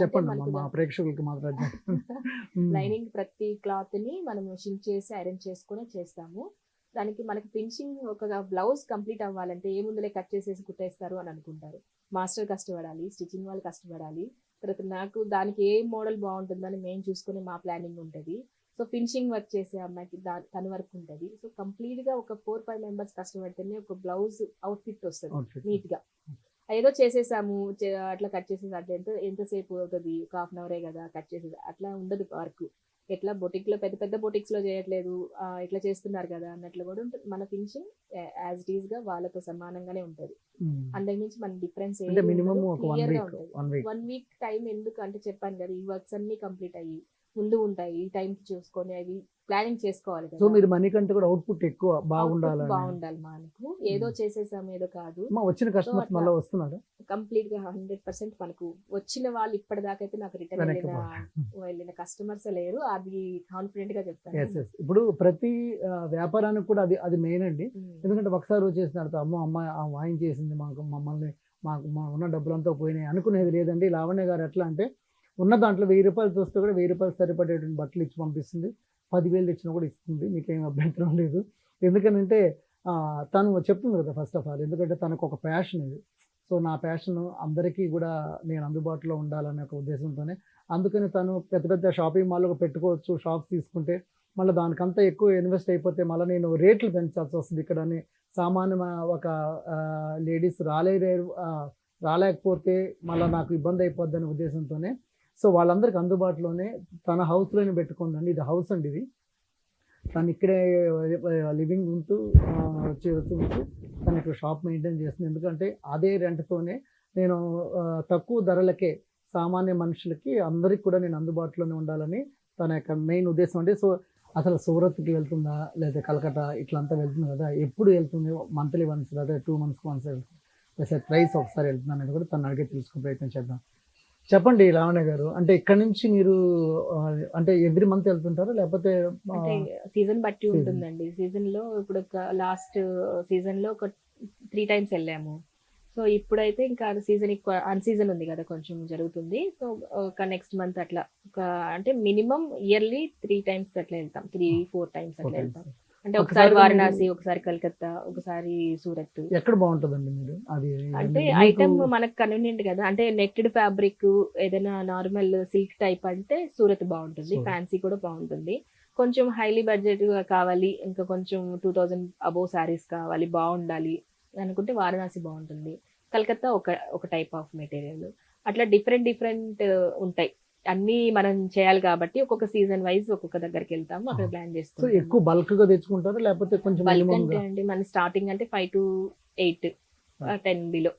[SPEAKER 2] చెప్పండి మా ప్రేక్షకులకి మాత్రం.
[SPEAKER 3] లైనింగ్ ప్రతి క్లాత్ ని మనం షింక్ చేసి ఐరన్ చేసుకుని చేస్తాము. దానికి మనకి ఫినిషింగ్ ఒక బ్లౌజ్ కంప్లీట్ అవ్వాలంటే ఏముందులే కట్ చేసేసి కుట్టేస్తారు అని అనుకుంటారు. మాస్టర్ కష్టపడాలి, స్టిచ్చింగ్ వాళ్ళు కష్టపడాలి. తర్వాత నాకు దానికి ఏ మోడల్ బాగుంటుందని మేము చూసుకుని మా ప్లానింగ్ ఉంటుంది. సో ఫినిషింగ్ వర్క్ చేసే అమ్మాయికి తన వర్క్ ఉంటుంది. సో కంప్లీట్ గా ఒక 4-5 మెంబర్స్ కష్టపడితేనే ఒక బ్లౌజ్ అవుట్ ఫిట్ వస్తుంది నీట్ గా. ఏదో చేసేసాము అట్లా కట్ చేసేసి అట్లా ఎంతసేపు అవుతుంది, ఒక 1/2 అవరే కదా కట్ చేసేది, అట్లా ఉండదు వర్క్. ఎట్లా బొటిక్ లో పెద్ద బొటిక్స్ లో చేయట్లేదు, ఇట్లా చేస్తున్నారు కదా అన్నట్లు కూడా ఉంటుంది. మన ఫినిషింగ్ యాజ్ ఇట్ ఈస్ గా వాళ్ళతో సమానంగానే ఉంటది. అందరి నుంచి మన డిఫరెన్స్
[SPEAKER 2] మినిమం
[SPEAKER 3] 1 వీక్ టైం. ఎందుకు అంటే చెప్పాను కదా, ఈ వర్క్స్ అన్ని కంప్లీట్ అయ్యి ముందు ఉంటాయి, ఈ టైం చూసుకొని అవి ప్లానింగ్ చేసుకోవాలి
[SPEAKER 2] సో
[SPEAKER 3] కదా.
[SPEAKER 2] మీరు మనీ కంటే కూడా అవుట్పుట్ ఎక్కువ
[SPEAKER 3] Output
[SPEAKER 2] బాగుండాలని.
[SPEAKER 3] బాగుండాలి మనకు. ఏదో చేసేసాం ఏదో కాదు.
[SPEAKER 2] వచ్చిన కస్టమర్స్
[SPEAKER 3] అట్లా
[SPEAKER 2] మళ్ళీ వస్తున్నారు
[SPEAKER 3] కంప్లీట్ గా 100% మనకు వచ్చిన వాళ్ళు ఇప్పటిదాకైతే నాకు రిటర్న్
[SPEAKER 2] వెనక్కి
[SPEAKER 3] వెళ్ళిన కస్టమర్స్ లేరు. అది కాన్ఫిడెంట్ గా చెప్తాను.
[SPEAKER 2] Yes yes. ఇప్పుడు ప్రతి వ్యాపారానికి కూడా అది అది మెయిన్ అండి.
[SPEAKER 3] ఉమ్.
[SPEAKER 2] ఎందుకంటే ఒకసారి వచ్చేసిన తర్వాత అమ్మో అమ్మాయి వాయిన్ చేసింది మమ్మల్ని మా ఉన్న డబ్బులంతా పోయినాయి అనుకునేది లేదండి. లావణ్య గారు ఎట్లా అంటే ఉన్న దాంట్లో 1000 రూపాయలు చూస్తే కూడా 1000 రూపాయలు సరిపడేటువంటి బట్టలు ఇచ్చి పంపిస్తుంది. 10,000 తెచ్చినా కూడా ఇస్తుంది. మీకేం అభ్యంతరం లేదు. ఎందుకనంటే తను చెప్తుంది కదా ఫస్ట్ ఆఫ్ ఆల్, ఎందుకంటే తనకు ఒక ప్యాషన్ ఇది. సో నా ప్యాషన్ అందరికీ కూడా నేను అందుబాటులో ఉండాలనే ఒక ఉద్దేశంతోనే, అందుకని తను పెద్ద పెద్ద షాపింగ్ మాల్లో పెట్టుకోవచ్చు, షాప్స్ తీసుకుంటే మళ్ళీ దానికంతా ఎక్కువ ఇన్వెస్ట్ అయిపోతే మళ్ళీ నేను రేట్లు పెంచాల్సి వస్తుంది ఇక్కడ అని సామాన్య ఒక లేడీస్ రాలేకపోతే మళ్ళీ నాకు ఇబ్బంది అయిపోద్ది అనే ఉద్దేశంతోనే సో వాళ్ళందరికీ అందుబాటులోనే తన హౌస్లోనే పెట్టుకుందండి. ఇది హౌస్ అండి, ఇది తను ఇక్కడే లివింగ్ ఉంటూ ఉంటూ తను ఇక్కడ షాప్ మెయింటైన్ చేస్తుంది. ఎందుకంటే అదే రెంట్తోనే నేను తక్కువ ధరలకే సామాన్య మనుషులకి అందరికి కూడా నేను అందుబాటులోనే ఉండాలని తన యొక్క మెయిన్ ఉద్దేశం అండి. సో అసలు సూరత్కి వెళ్తుందా లేదా కలకత్తా ఇట్లంతా వెళ్తుంది కదా, ఎప్పుడు వెళ్తుంది, మంత్లీ వన్స్ లేదా 2 monthsకి వన్స్ వెళ్తుంది, లేదా ట్రైస్ ఒకసారి వెళ్తుంది అనేది కూడా తను అడిగే తెలుసుకునే ప్రయత్నం చేద్దాం. చెప్పండి లావణ్య గారు, అంటే ఇక్కడ నుంచి మీరు అంటే ఎవ్రీ మంత్ వెళ్తుంటారా లేకపోతే
[SPEAKER 3] అంటే సీజన్ బట్టి ఉంటుందండి. సీజన్ లో ఇప్పుడు లాస్ట్ సీజన్ లో ఒక 3 times వెళ్ళాము. సో ఇప్పుడైతే ఇంకా సీజన్ అన్ సీజన్ ఉంది కదా, కొంచెం జరుగుతుంది. సో ఒక నెక్స్ట్ మంత్ అట్లా ఒక అంటే మినిమం ఇయర్లీ 3 times అట్లా వెళ్తాం, 3-4 times అట్లా వెళ్తాం. అంటే ఒకసారి వారణాసి, ఒకసారి కలకత్తా, ఒకసారి సూరత్.
[SPEAKER 2] ఎక్కడ బాగుంటుందండి మీరు అది
[SPEAKER 3] అంటే ఐటమ్ మనకు కన్వీనియంట్ కదా, అంటే నెట్టెడ్ ఫ్యాబ్రిక్ ఏదైనా నార్మల్ సిల్క్ టైప్ అంటే సూరత్ బాగుంటుంది, ఫ్యాన్సీ కూడా బాగుంటుంది. కొంచెం హైలీ బడ్జెట్ కావాలి, ఇంకా కొంచెం 2000 అబోవ్ శారీస్ కావాలి, బాగుండాలి అనుకుంటే వారణాసి బాగుంటుంది. కలకత్తా ఒక టైప్ ఆఫ్ మెటీరియల్. అట్లా డిఫరెంట్ ఉంటాయి. అన్ని మనం చేయాలి కాబట్టి ఒక్కొక్క సీజన్ వైజ్ ఒక్కొక్క దగ్గరికి వెళ్తాము, అక్కడ ప్లాన్
[SPEAKER 2] సో
[SPEAKER 3] చేస్తాం.
[SPEAKER 2] ఎక్కువ బల్క్ గా తెచ్చుకుంటారా లేకపోతే కొంచెం
[SPEAKER 3] బల్క్
[SPEAKER 2] minimum
[SPEAKER 3] అంటే
[SPEAKER 2] గా?
[SPEAKER 3] అండి మన స్టార్టింగ్ అంటే 5 to 8, 10 బిలో,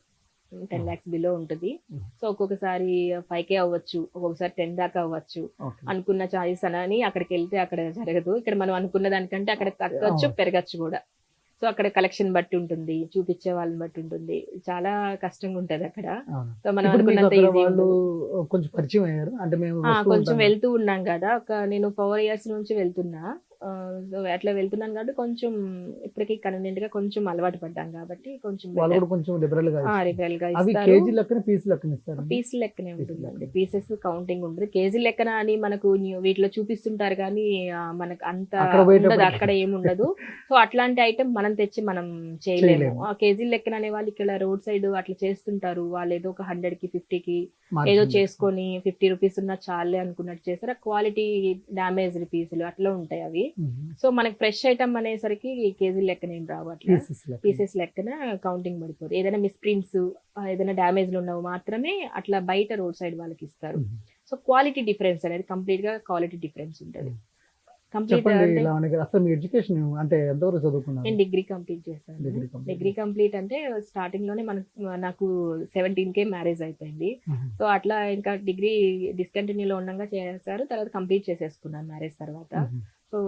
[SPEAKER 3] 10 lakhs బిలో ఉంటుంది. సో ఒక్కొక్కసారి 5K అవ్వచ్చు, ఒక్కొక్కసారి 10 దాకా అవ్వచ్చు.
[SPEAKER 2] Okay.
[SPEAKER 3] అనుకున్న చాయిస్ అని అక్కడికి వెళ్తే అక్కడ జరగదు. ఇక్కడ మనం అనుకున్న దానికంటే అక్కడ తగ్గచ్చు, పెరగచ్చు కూడా. సో అక్కడ కలెక్షన్ బట్టి ఉంటుంది, చూపించే వాళ్ళని బట్టి ఉంటుంది, చాలా కష్టంగా ఉంటది అక్కడ.
[SPEAKER 2] అవును.
[SPEAKER 3] సో మనం
[SPEAKER 2] ఇప్పుడు మీకు
[SPEAKER 3] అనుకున్నంత
[SPEAKER 2] అక్కడ
[SPEAKER 3] ఈజీ
[SPEAKER 2] వాళ్ళు కొంచెం పరిచయం అయ్యారు అంటే మేము వస్తూ
[SPEAKER 3] కొంచెం
[SPEAKER 2] ఉంటాం.
[SPEAKER 3] వెళ్తూ ఉన్నాం కదా, నేను 4 years నుంచి వెళ్తున్నా. సో అట్లా వెళ్తున్నాను కాబట్టి కొంచెం ఇప్పటికి కన్వీనియంట్ గా కొంచెం అలవాటు పడ్డాం కాబట్టి కొంచెం
[SPEAKER 2] వాళ్ళు కూడా కొంచెం లిబరల్ గా ఇస్తారు.
[SPEAKER 3] రివెల్ గా
[SPEAKER 2] అవి
[SPEAKER 3] ఇస్తారు.
[SPEAKER 2] కేజీ లెక్కన పీస్ లెక్కన ఇస్తారు.
[SPEAKER 3] పీస్ లెక్కనే ఉంటుందండి, పీసెస్ కౌంటింగ్ ఉంటుంది. కేజీ లెక్కన అని మనకు వీటిలో చూపిస్తుంటారు కానీ మనకు అంత
[SPEAKER 2] అక్కడ పోయేటప్పుడు
[SPEAKER 3] ఉండదు, అక్కడ ఏముండదు. సో అట్లాంటి ఐటమ్ మనం తెచ్చి మనం చేయలేము. ఆ కేజీ లెక్కన అనే వాళ్ళు ఇక్కడ రోడ్ సైడ్ అట్లా చేస్తుంటారు. వాళ్ళు ఏదో ఒక 100కి 50కి ఏదో చేసుకొని 50 రూపీస్ ఉన్న చాలే అనుకున్నట్టు చేస్తారు. క్వాలిటీ డ్యామేజ్ పీసులు అట్లా ఉంటాయి అవి. సో మనకి ఫ్రెష్ ఐటమ్ అనేసరికి కేజీ లెక్కన ఏం రావు, అట్లా పీసెస్ లెక్కన కౌంటింగ్ పడిపోదు. ఏదైనా మిస్ ప్రింట్స్, ఏదైనా డ్యామేజ్లు ఉన్నవి మాత్రమే అట్లా బయట రోడ్ సైడ్ వాళ్ళకి ఇస్తారు. సో క్వాలిటీ డిఫరెన్స్ అనేది కంప్లీట్ గా క్వాలిటీ డిఫరెన్స్ ఉంటుంది. కంప్లీట్
[SPEAKER 2] చెప్పండి లావణ్య గారు, అసలు మీ ఎడ్యుకేషన్ అంటే ఎంతవరకు చదువుకున్నారు?
[SPEAKER 3] నేను డిగ్రీ కంప్లీట్ చేశాను. డిగ్రీ కంప్లీట్ అంటే స్టార్టింగ్ లోనే నాకు 17K మ్యారేజ్ అయిపోయింది. సో అట్లా ఇంకా డిగ్రీ డిస్కంటిన్యూలో ఉండగా చేశారు. తర్వాత కంప్లీట్ చేసేసుకున్నాను మ్యారేజ్ తర్వాత. సో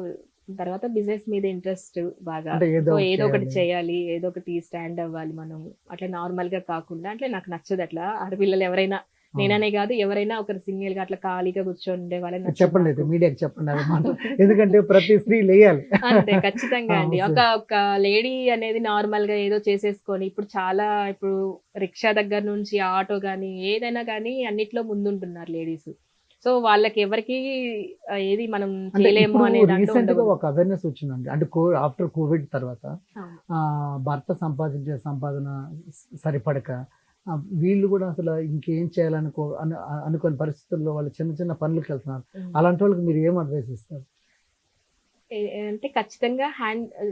[SPEAKER 3] తర్వాత బిజినెస్ మీద ఇంట్రెస్ట్ బాగా.
[SPEAKER 2] అంటే
[SPEAKER 3] సో ఏదో ఒకటి చేయాలి, ఏదో ఒకటి స్టాండ్ అవ్వాలి మనం, అట్లా నార్మల్ గా కాకుండా. అంటే నాకు నచ్చదు అట్లా ఆడపిల్లలు ఎవరైనా, నేననే కాదు ఎవరైనా ఒకరు సింగిల్ గా అట్లా ఖాళీగా కూర్చొని ఉండే వాళ్ళని
[SPEAKER 2] చెప్పండి, అయితే మీడియాకి చెప్పండి అన్నమాట. ఎందుకంటే ప్రతి స్త్రీ లేయాలి.
[SPEAKER 3] అంతే ఖచ్చితంగా అండి. ఒక లేడీ అనేది నార్మల్ గా ఏదో చేసేసుకొని ఇప్పుడు రిక్షా దగ్గర నుంచి ఆటో గానీ ఏదైనా కానీ అన్నిట్లో ముందుంటున్నారు లేడీస్. సో వాళ్ళకి ఎవరికి ఏది మనం చేయలేము అనే
[SPEAKER 2] రీసెంట్ గా ఒక అవేర్నెస్ వచ్చిందండి. అంటే ఆఫ్టర్ కోవిడ్ తర్వాత భర్త సంపాదించే సంపాదన సరిపడక వీళ్ళు కూడా అసలు ఇంకేం అనుకోని పరిస్థితుల్లో వాళ్ళు చిన్న చిన్న పనులకు వెళ్తున్నారు. అలాంటి వాళ్ళకి మీరు ఏం అడ్వైస్ ఇస్తారు?
[SPEAKER 3] అంటే ఖచ్చితంగా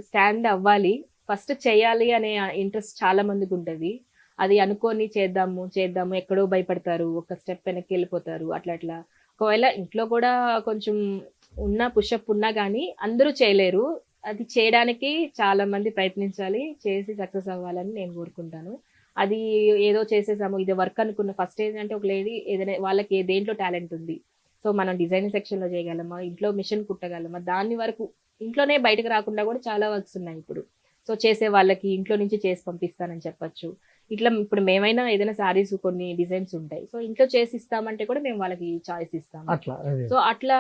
[SPEAKER 3] స్టాండ్ అవ్వాలి, ఫస్ట్ చేయాలి అనే ఇంట్రెస్ట్ చాలా మందికి ఉంటుంది. అది అనుకోని చేద్దాము ఎక్కడో భయపడతారు, ఒక స్టెప్ వెనక్కి వెళ్ళిపోతారు. అట్లా ఒకవేళ ఇంట్లో కూడా కొంచెం పుషప్ ఉన్నా కానీ అందరూ చేయలేరు. అది చేయడానికి చాలా మంది ప్రయత్నించాలి, చేసి సక్సెస్ అవ్వాలని నేను కోరుకుంటాను. అది ఏదో చేసేసాము ఇది వర్క్ అనుకున్న ఫస్ట్ ఏంటంటే ఒక లేడీ ఏదైనా వాళ్ళకి దేంట్లో టాలెంట్ ఉంది, సో సో మనం డిజైనింగ్ సెక్షన్ లో చేయగలమా, ఇంట్లో మిషన్ కుట్టగలమా, దాని వరకు ఇంట్లోనే బయటకు రాకుండా కూడా చాలా వర్క్స్ ఉన్నాయి ఇప్పుడు. సో చేసే వాళ్ళకి ఇంట్లో నుంచి చేసి పంపిస్తానని చెప్పొచ్చు. ఇట్లా ఇప్పుడు మేమైనా ఏదైనా సారీస్ కొన్ని డిజైన్స్ ఉంటాయి, సో ఇంట్లో చేసి ఇస్తామంటే కూడా మేము వాళ్ళకి చాయిస్ ఇస్తాము.
[SPEAKER 2] అట్లా అదే.
[SPEAKER 3] సో అట్లా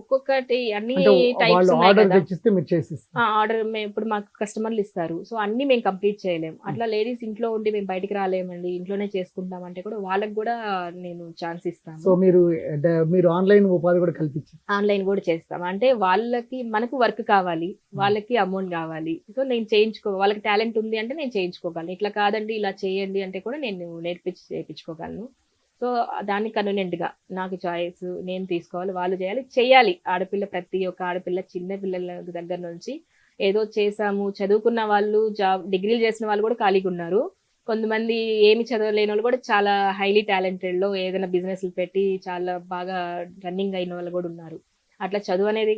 [SPEAKER 3] ఒక్కొక్కటి అన్ని
[SPEAKER 2] అంటే
[SPEAKER 3] టైప్స్
[SPEAKER 2] వాళ్ళు
[SPEAKER 3] ఉన్నాయి
[SPEAKER 2] ఆర్డర్
[SPEAKER 3] కదా.
[SPEAKER 2] తెచ్చిస్తే మీరు చేసిస్తారు.
[SPEAKER 3] ఆర్డర్ మేము ఇప్పుడు మాకు కస్టమర్లు ఇస్తారు, సో అన్ని మేము కంప్లీట్ చేయలేము. అట్లా లేడీస్ ఇంట్లో ఉండి మేము బయటికి రాలేమండి, ఇంట్లోనే చేసుకుంటాం అంటే కూడా వాళ్ళకి కూడా నేను ఛాన్స్
[SPEAKER 2] సో
[SPEAKER 3] ఇస్తాను.
[SPEAKER 2] మీరు ఆన్లైన్ ఉపాధి కూడా కల్పించారు.
[SPEAKER 3] ఆన్లైన్ కూడా చేస్తాం. అంటే వాళ్ళకి మనకు వర్క్ కావాలి, వాళ్ళకి అమౌంట్ కావాలి. సో నేను వాళ్ళకి టాలెంట్ ఉంది అంటే నేను చేయించుకోగలను. ఇట్లా కాదండి ఇలా చేయండి అంటే కూడా నేను చేయించుకోగలను. సో దాన్ని కన్వీనియంట్ గా నాకు చాయిస్ నేను తీసుకోవాలి, వాళ్ళు చేయాలి. ఆడపిల్ల, ప్రతి ఒక్క ఆడపిల్ల, చిన్న పిల్లల దగ్గర నుంచి ఏదో చేసాము, చదువుకున్న వాళ్ళు, డిగ్రీలు చేసిన వాళ్ళు కూడా ఖాళీగా ఉన్నారు. కొంతమంది ఏమి చదవలేని వాళ్ళు కూడా చాలా హైలీ టాలెంటెడ్ లో ఏదైనా బిజినెస్లు పెట్టి చాలా బాగా రన్నింగ్ అయిన వాళ్ళు కూడా ఉన్నారు. అట్లా చదువు అనేది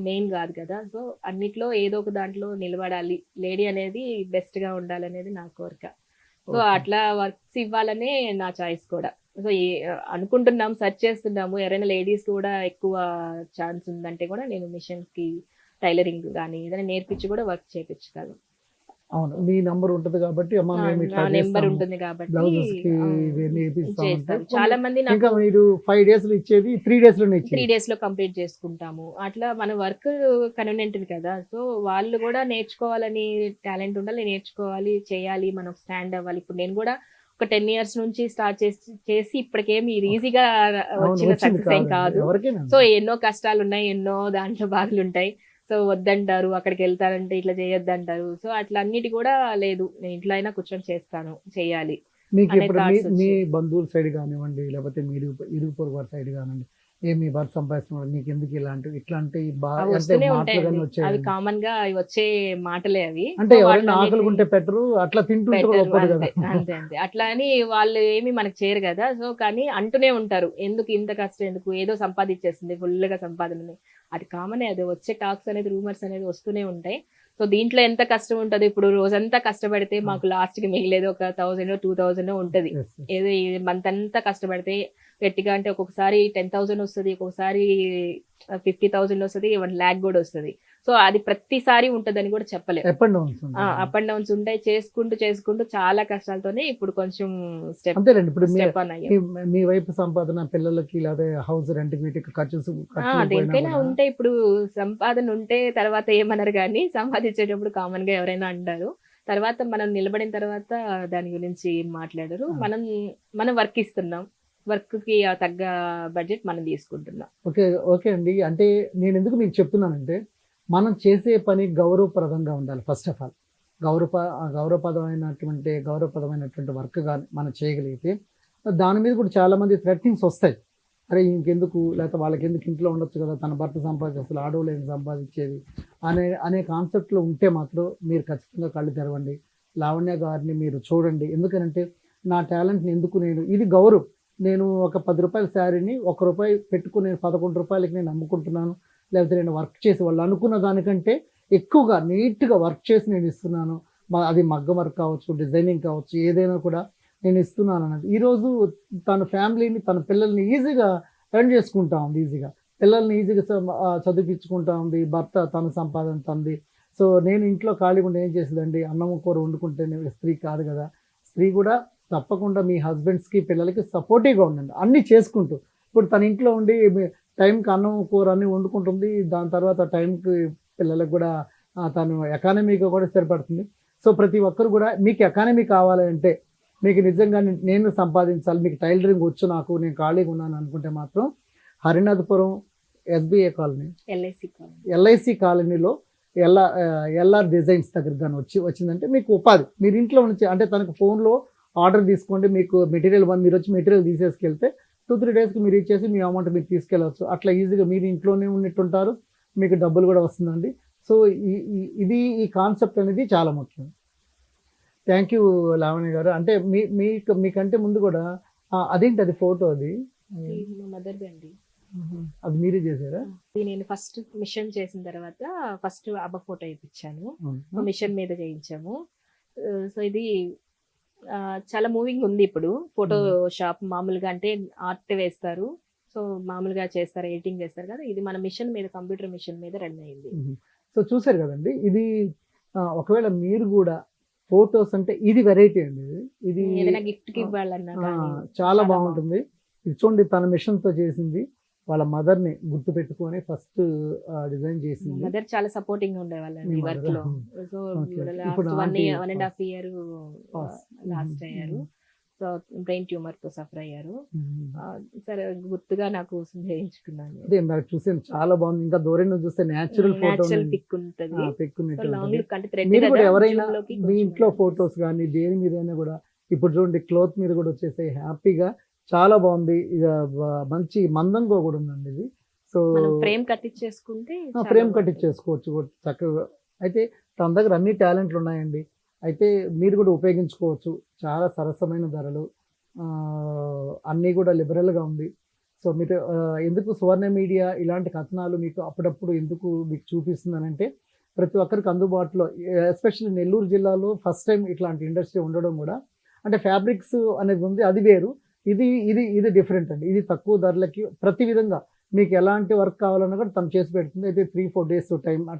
[SPEAKER 3] మెయిన్ కాదు కదా. సో అన్నిట్లో ఏదో ఒక దాంట్లో నిలబడాలి, లేడీ అనేది బెస్ట్ గా ఉండాలనేది నా కోరిక. So
[SPEAKER 2] Okay.
[SPEAKER 3] అట్లా వర్క్స్ ఇవ్వాలనే నా చాయిస్ కూడా. సో అనుకుంటున్నాం, సెర్చ్ చేస్తున్నాము, ఎవరైనా లేడీస్ కూడా ఎక్కువ ఛాన్స్ ఉందంటే కూడా నేను మిషన్ కి టైలరింగ్ కానీ ఏదైనా నేర్పించి కూడా వర్క్ చేయించగలను.
[SPEAKER 2] అవును, మీ నంబర్ ఉంటది కాబట్టి అమ్మ మేము ఇట్లా
[SPEAKER 3] నా నెంబర్
[SPEAKER 2] చేస్తాము,
[SPEAKER 3] ఉంటుంది కాబట్టి
[SPEAKER 2] బ్లౌజెస్ కి ఇవన్నీ వేపిస్తాము అంటే
[SPEAKER 3] చేస్తారు. చాలా మంది
[SPEAKER 2] ఇంకా
[SPEAKER 3] నాకు
[SPEAKER 2] మీరు 5 days లో ఇచ్చేది 3 days లోనే
[SPEAKER 3] 3
[SPEAKER 2] ఇచ్చేది.
[SPEAKER 3] days లో కంప్లీట్ చేసుకుంటాము. అట్లా మన వర్క్ కన్వీనియంట్ కదా. సో వాళ్ళు కూడా నేర్చుకోవాలని టాలెంట్ ఉండాలి, నేర్చుకోవాలి, చేయాలి, మనం స్టాండ్ అవ్వాలి. ఇప్పుడు నేను కూడా ఒక 10 years నుంచి స్టార్ట్ చేసి ఇప్పటికేమి ఇది ఈజీగా
[SPEAKER 2] అవును,
[SPEAKER 3] వచ్చిన
[SPEAKER 2] వచ్చింది
[SPEAKER 3] సక్సెస్ ఏం
[SPEAKER 2] కాదు
[SPEAKER 3] కాదు.
[SPEAKER 2] ఎవరికైనా.
[SPEAKER 3] సో ఎన్నో కష్టాలు ఉన్నాయి, ఎన్నో దాంట్లో బాధలు ఉంటాయి. సో వద్దంటారు, అక్కడికి వెళ్తారంటే ఇట్లా చేయొద్దంటారు. సో అట్లా అన్నిటి కూడా లేదు, నేను ఇంట్లో అయినా కూర్చొని చేస్తాను, చేయాలి
[SPEAKER 2] మీకు
[SPEAKER 3] అనే
[SPEAKER 2] ఇప్పుడు
[SPEAKER 3] thoughts
[SPEAKER 2] మీ
[SPEAKER 3] వచ్చాయి.
[SPEAKER 2] బంధువుల సైడ్ కానివ్వండి, లేకపోతే మీరు ఇరుగు పొరుగు వారి సైడ్ కానివ్వండి, మీ భర్త సంపాదిస్తున్నారు నీకు ఎందుకు ఇట్లాంటి
[SPEAKER 3] అవి
[SPEAKER 2] అంటే
[SPEAKER 3] వస్తూనే
[SPEAKER 2] మాటలు
[SPEAKER 3] ఉంటాయండి,
[SPEAKER 2] కానీ
[SPEAKER 3] అవి
[SPEAKER 2] వచ్చాయి
[SPEAKER 3] కామన్ గా అవి వచ్చే మాటలే అవి.
[SPEAKER 2] అంటే
[SPEAKER 3] సో
[SPEAKER 2] ఎవరైనా ఆకలి
[SPEAKER 3] వాటిలన్నిటిని
[SPEAKER 2] ఉంటే పెట్టరు, అట్లా తింటుంటే కూడా
[SPEAKER 3] పెట్టరు,
[SPEAKER 2] ఒప్పదు
[SPEAKER 3] అంతే
[SPEAKER 2] కదా.
[SPEAKER 3] అంతే. అట్లా అని వాళ్ళు ఏమి మనకు చేయరు కదా. సో కానీ అంటూనే ఉంటారు, ఎందుకు ఇంత కష్టం, ఎందుకు ఏదో సంపాదించేస్తుంది, ఫుల్ గా సంపాదన ఉంది. అది కామనే, అది వచ్చే టాక్స్ అనేది, రూమర్స్ అనేది వస్తూనే ఉంటాయి. సో దీంట్లో ఎంత కష్టం ఉంటది, ఇప్పుడు రోజంతా కష్టపడితే మాకు లాస్ట్ కి మిగిలేదు ఒక 1000-2000 ఉంటది.
[SPEAKER 2] Yes, yes.
[SPEAKER 3] ఏదో ఈ మంత్ అంతా కష్టపడితే గట్టిగా అంటే ఒక్కొక్కసారి 10,000 వస్తుంది, ఒక్కొక్కసారి 50,000 వస్తుంది, 1 lakh కూడా వస్తుంది. సో అది ప్రతిసారి ఉంటదని కూడా చెప్పలేము.
[SPEAKER 2] Up and downs
[SPEAKER 3] up and downs ఉంటాయి. చేసుకుంటూ చాలా కష్టాలతోనే ఇప్పుడు కొంచెం
[SPEAKER 2] అంతేలేండి. ఇప్పుడు
[SPEAKER 3] స్టెప్ ఆన్ అయ్యాం.
[SPEAKER 2] మీ వైపు సంపాదన పిల్లలకి లేదా హౌస్ రెంట్ వీటికి ఖర్చులు పోయినా
[SPEAKER 3] దేనికైనా
[SPEAKER 2] కూడా
[SPEAKER 3] ఉంటే, ఇప్పుడు సంపాదన ఉంటే తర్వాత ఏమనరు కానీ సంపాదించేటప్పుడు కామన్ గా ఎవరైనా అంటారు. తర్వాత మనం నిలబడిన తర్వాత దాని గురించి ఏం మాట్లాడరు. మనం వర్క్ ఇస్తున్నాం, వర్క్ కి తగ్గ బడ్జెట్ మనం తీసుకుంటున్నాం.
[SPEAKER 2] ఓకే అండి. అంటే నేను ఎందుకు మీకు చెప్తున్నానంటే మనం చేసే పని గౌరవప్రదంగా ఉండాలి. ఫస్ట్ ఆఫ్ ఆల్ గౌరవప్రదమైనటువంటి వర్క్ కానీ మనం చేయగలిగితే దాని మీద కూడా చాలా మంది థ్రెట్నింగ్స్ వస్తాయి. అరే ఇంకెందుకు, లేకపోతే వాళ్ళకి ఎందుకు, ఇంట్లో ఉండొచ్చు కదా, తన భర్త సంపాదించేది ఆడవాళ్ళు ఏం సంపాదించేది అనే కాన్సెప్ట్లో ఉంటే మాత్రం మీరు ఖచ్చితంగా కళ్ళు తెరవండి. లావణ్య గారిని మీరు చూడండి. ఎందుకనంటే నా టాలెంట్ని ఎందుకు ఇది గౌరవం. నేను ఒక 10 రూపాయల శారీని 1 రూపాయి పెట్టుకుని 11 రూపాయలకి నేను అమ్ముకుంటున్నాను, లేకపోతే నేను వర్క్ చేసి వాళ్ళు అనుకున్న దానికంటే ఎక్కువగా నీట్గా వర్క్ చేసి నేను ఇస్తున్నాను. అది మగ్గం వర్క్ కావచ్చు, డిజైనింగ్ కావచ్చు, ఏదైనా కూడా నేను ఇస్తున్నాను అన్నది. ఈరోజు తన ఫ్యామిలీని, తన పిల్లల్ని ఈజీగా రన్ చేసుకుంటా ఉంది, ఈజీగా పిల్లల్ని ఈజీగా చదివించుకుంటా ఉంది. భర్త తన సంపాదన తంది. సో నేను ఇంట్లో ఖాళీగా ఉండి ఏం చేసేదండి, అన్నం కూర వండుకుంటే స్త్రీ కాదు కదా. స్త్రీ కూడా తప్పకుండా మీ హస్బెండ్స్కి, పిల్లలకి సపోర్టివ్గా ఉండండి, అన్నీ చేసుకుంటూ. ఇప్పుడు తన ఇంట్లో ఉండి టైంకి అన్నం కూర అన్నీ వండుకుంటుంది, దాని తర్వాత టైంకి పిల్లలకు కూడా తను ఎకానమీగా కూడా స్థిరపడుతుంది. సో ప్రతి ఒక్కరు కూడా మీకు ఎకానమీ కావాలంటే, మీకు నిజంగా నేను సంపాదించాలి, మీకు టైలరింగ్ వచ్చు, నేను ఖాళీగా ఉన్నాను అనుకుంటే మాత్రం హరినాథపురం SBA కాలనీ, LIC కాలనీలో ఎల్ఆర్ డిజైన్స్ దగ్గర కానీ వచ్చిందంటే మీకు ఉపాధి. మీరు ఇంట్లో నుంచి అంటే తనకు ఫోన్లో ఆర్డర్ తీసుకోండి, మీకు మెటీరియల్ మీరు వచ్చి మెటీరియల్ తీసేసుకెళ్తే 2-3 డేస్కి మీరు ఇచ్చేసి మీ అమౌంట్ మీరు తీసుకెళ్ళవచ్చు. అట్లా ఈజీగా మీరు ఇంట్లోనే ఉన్నట్టుంటారు, మీకు డబ్బులు కూడా వస్తుందండి. సో ఈ కాన్సెప్ట్ అనేది చాలా ముఖ్యం. థ్యాంక్ యూ లావణ్య గారు. అంటే మీకంటే ముందు కూడా అదేంటి అది ఫోటో, అది
[SPEAKER 3] మదర్ అండి,
[SPEAKER 2] అది మీరే చేశారా?
[SPEAKER 3] నేను ఫస్ట్ మిషన్ చేసిన తర్వాత ఫస్ట్ అబ్బ ఫోటో ఇప్పించాను, మిషన్ మీద చేయించాము. సో ఇది చాలా మూవింగ్ ఉంది ఇప్పుడు. ఫోటో షాప్ మామూలుగా అంటే ఆర్ట్ వేస్తారు, సో మామూలుగా చేస్తారు, ఎడిటింగ్ చేస్తారు కదా, ఇది మన మిషన్ మీద, కంప్యూటర్ మిషన్ మీద రన్ అయింది.
[SPEAKER 2] సో చూసారు కదండి, ఇది ఒకవేళ మీరు కూడా ఫొటోస్ అంటే ఇది వెరైటీ అండి, ఇది
[SPEAKER 3] ఏదైనా గిఫ్ట్ కి ఇవ్వాలన్నా కానీ
[SPEAKER 2] చాలా బాగుంటుంది. ఇది చూడండి, తన మిషన్ తో చేసింది, వాళ్ళ మదర్ ని గుర్తు పెట్టుకొని ఫస్ట్ డిజైన్ చేసింది.
[SPEAKER 3] మదర్ చాలా సపోర్టింగ్ ఉండేవాళ్ళండి
[SPEAKER 2] మీ
[SPEAKER 3] వర్క్
[SPEAKER 2] mother,
[SPEAKER 3] లో. So
[SPEAKER 2] okay.
[SPEAKER 3] లాస్ట్
[SPEAKER 2] ఇప్పుడు
[SPEAKER 3] 1.5 year
[SPEAKER 2] Pass.
[SPEAKER 3] లాస్ట్ అయ్యారు. సో బ్రెయిన్ ట్యూమర్ తో సఫర్ అయ్యారు. సరే గుర్తుగా నాకు చేయించుకున్నాను.
[SPEAKER 2] అదే నాకు చూసాను, చాలా బాగుంది. ఇంకా దూరం నుంచి చూస్తే నేచురల్ ఫోటో
[SPEAKER 3] నేచురల్ పిక్ ఉంటుంది. లాంగ్ లుక్ అంటే thread
[SPEAKER 2] మీరు కూడా
[SPEAKER 3] కదా,
[SPEAKER 2] ఎవరైనా
[SPEAKER 3] zoom లోకి
[SPEAKER 2] మీ
[SPEAKER 3] కొంచెం
[SPEAKER 2] ఇంట్లో ఫొటోస్ కానీ దేని మీదైనా కూడా ఇప్పుడు చూడండి, క్లోత్ మీద కూడా వచ్చేసాయి హ్యాపీగా, చాలా బాగుంది. ఇక మంచి మందంగా కూడా ఉందండి ఇది. సో
[SPEAKER 3] మనం ఫ్రేమ్ కట్టించేసుకుంటే చాలా
[SPEAKER 2] ఫ్రేమ్
[SPEAKER 3] బాగుంటుంది.
[SPEAKER 2] కట్టించేసుకోవచ్చు కూడా చక్కగా. అయితే తన దగ్గర అన్ని టాలెంట్లు ఉన్నాయండి, అయితే మీరు కూడా ఉపయోగించుకోవచ్చు. చాలా సరసమైన ధరలు, అన్నీ కూడా లిబరల్గా ఉంది. సో మీరు ఎందుకు సువర్ణ మీడియా ఇలాంటి కథనాలు మీకు అప్పుడప్పుడు ఎందుకు మీకు చూపిస్తుందనంటే, ప్రతి ఒక్కరికి అందుబాటులో, ఎస్పెషల్లీ నెల్లూరు జిల్లాలో ఫస్ట్ టైం ఇట్లాంటి ఇండస్ట్రీ ఉండడం కూడా, అంటే ఫ్యాబ్రిక్స్ అనేది ఉంది, అది వేరు, ఇది ఇది ఇది డిఫరెంట్ అండి. ఇది తక్కువ ధరలకి ప్రతి విధంగా మీకు ఎలాంటి వర్క్ కావాలన్నా కూడా తను చేసి పెడుతుంది. అయితే 3-4 days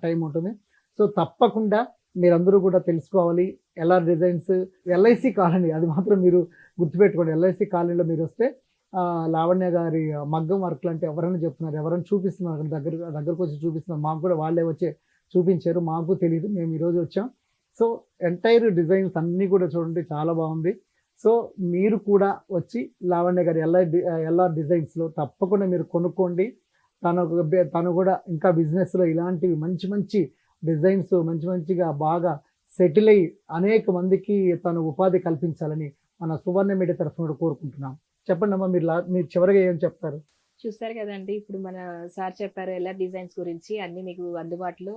[SPEAKER 2] టైం ఉంటుంది. సో తప్పకుండా మీరందరూ కూడా తెలుసుకోవాలి. ఎల్ఆర్ డిజైన్స్, ఎల్ఐసి కాలనీ, అది మాత్రం మీరు గుర్తుపెట్టుకోండి. ఎల్ఐసి కాలనీలో మీరు వస్తే లావణ్య గారి మగ్గం వర్క్లు అంటే ఎవరైనా చెప్తున్నారు, ఎవరైనా చూపిస్తున్నారు, అక్కడ దగ్గరకు వచ్చి చూపిస్తున్నారు. మాకు కూడా వాళ్ళే వచ్చి చూపించారు, మాకు తెలియదు, మేము ఈరోజు వచ్చాం. సో ఎంటైర్ డిజైన్స్ అన్నీ కూడా చూడండి, చాలా బాగుంది. సో మీరు కూడా వచ్చి లావణ్య గారి ఎల్ఆర్ డిజైన్స్లో తప్పకుండా మీరు కొనుక్కోండి. తను కూడా ఇంకా బిజినెస్లో ఇలాంటివి మంచి మంచి డిజైన్స్ మంచిగా బాగా సెటిల్ అయ్యి అనేక మందికి తను ఉపాధి కల్పించాలని మన సువర్ణ మీడియా తరఫున కోరుకుంటున్నాం. చెప్పండి అమ్మా, మీరు చివరిగా ఏం చెప్తారు?
[SPEAKER 3] చూస్తారు కదండి, ఇప్పుడు మన సార్ చెప్పారు ఎలా డిజైన్స్ గురించి, అన్ని మీకు అందుబాటులో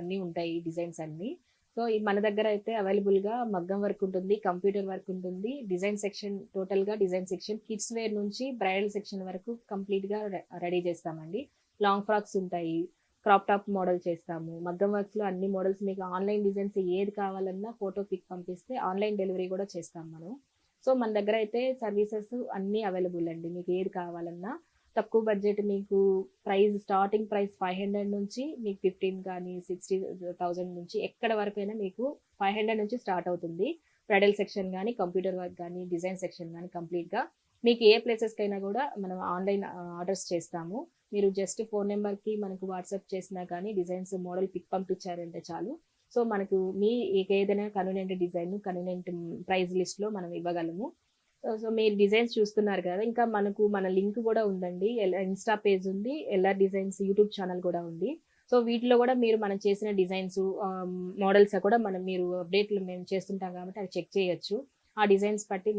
[SPEAKER 3] అన్ని ఉంటాయి డిజైన్స్ అన్ని. సో మన దగ్గర అయితే అవైలబుల్ గా మగ్గం వర్క్ ఉంటుంది, కంప్యూటర్ వర్క్ ఉంటుంది, డిజైన్ సెక్షన్, టోటల్ గా డిజైన్ సెక్షన్, కిడ్స్ వేర్ నుంచి బ్రైడల్ సెక్షన్ వరకు కంప్లీట్ గా రెడీ చేస్తామండి. లాంగ్ ఫ్రాక్స్ ఉంటాయి, క్రాప్ టాప్ మోడల్ చేస్తాము. మగ్గం వర్క్స్ లో అన్ని మోడల్స్, మీకు ఆన్లైన్ డిజైన్స్ ఏది కావాలన్నా ఫోటో పిక్ పంపిస్తే ఆన్లైన్ డెలివరీ కూడా చేస్తాం మనం. సో మన దగ్గర అయితే సర్వీసెస్ అన్ని అవైలబుల్ అండి. మీకు ఏది కావాలన్నా తక్కువ బడ్జెట్, మీకు ప్రైస్ స్టార్టింగ్ ప్రైస్ 500 నుంచి మీకు 15 కానీ 60,000 నుంచి ఎక్కడ వరకైనా మీకు 500 నుంచి స్టార్ట్ అవుతుంది. బ్రైడల్ సెక్షన్ కానీ, కంప్యూటర్ వర్క్ కానీ, డిజైన్ సెక్షన్ కానీ కంప్లీట్గా మీకు ఏ ప్లేసెస్కైనా కూడా మనం ఆన్లైన్ ఆర్డర్స్ చేస్తాము. మీరు జస్ట్ ఫోన్ నెంబర్కి మనకు వాట్సాప్ చేసినా కానీ డిజైన్స్ మోడల్ పిక్ పంపించారంటే చాలు. సో మనకు మీ ఏదైనా కన్వీనియంట్ డిజైన్, కన్వీనియంట్ ప్రైస్ లిస్ట్లో మనం ఇవ్వగలము. సో మీరు డిజైన్స్ చూస్తున్నారు కదా, ఇంకా మనకు మన లింక్ కూడా ఉందండి, ఇన్స్టా పేజ్ ఉంది, ఎల్ఆర్ డిజైన్స్ యూట్యూబ్ ఛానల్ కూడా ఉంది. సో వీటిలో కూడా మీరు మనం చేసిన డిజైన్స్ మోడల్స్ కూడా మీరు అప్డేట్లు మేము చేస్తుంటాం కాబట్టి అవి చెక్ చేయొచ్చు. ఆ డిజైన్స్ బట్టి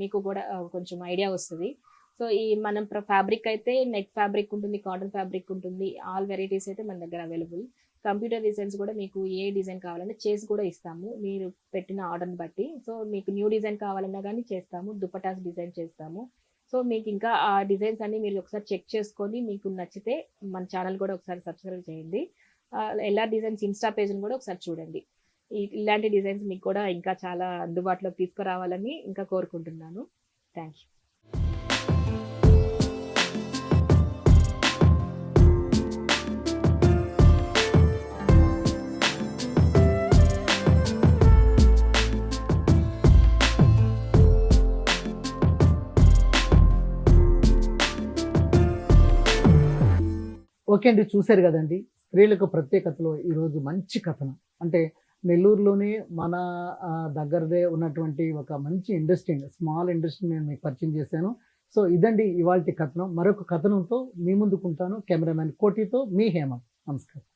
[SPEAKER 3] మీకు కూడా కొంచెం ఐడియా వస్తుంది. సో ఈ మనం ఫ్యాబ్రిక్ అయితే నెట్ ఫ్యాబ్రిక్ ఉంటుంది, కాటన్ ఫ్యాబ్రిక్ ఉంటుంది, ఆల్ వెరైటీస్ అయితే మన దగ్గర అవైలబుల్. కంప్యూటర్ డిజైన్స్ కూడా మీకు ఏ డిజైన్ కావాలంటే చేసి కూడా ఇస్తాము మీరు పెట్టిన ఆర్డర్ని బట్టి. సో మీకు న్యూ డిజైన్ కావాలన్నా కానీ చేస్తాము, దుపటాస్ డిజైన్ చేస్తాము. సో మీకు ఇంకా ఆ డిజైన్స్ అన్ని మీరు ఒకసారి చెక్ చేసుకొని మీకు నచ్చితే మన ఛానల్ కూడా ఒకసారి సబ్స్క్రైబ్ చేయండి. ఎల్ఆర్ డిజైన్స్ ఇన్స్టా పేజ్ని కూడా ఒకసారి చూడండి. ఇలాంటి డిజైన్స్ మీకు కూడా ఇంకా చాలా అందుబాటులోకి తీసుకురావాలని ఇంకా కోరుకుంటున్నాను. Thank you.
[SPEAKER 2] ఓకే అండి, చూశారు కదండి, స్త్రీలకు ప్రత్యేకతలో ఈరోజు మంచి కథనం. అంటే నెల్లూరులోనే మన దగ్గరదే ఉన్నటువంటి ఒక మంచి ఇండస్ట్రీ, స్మాల్ ఇండస్ట్రీ నేను మీకు పరిచయం చేశాను. సో ఇదండి ఇవాల్టి కథనం. మరొక కథనంతో మీ ముందుకుంటాను. కెమెరామెన్ కోటితో మీ హేమ. నమస్కారం.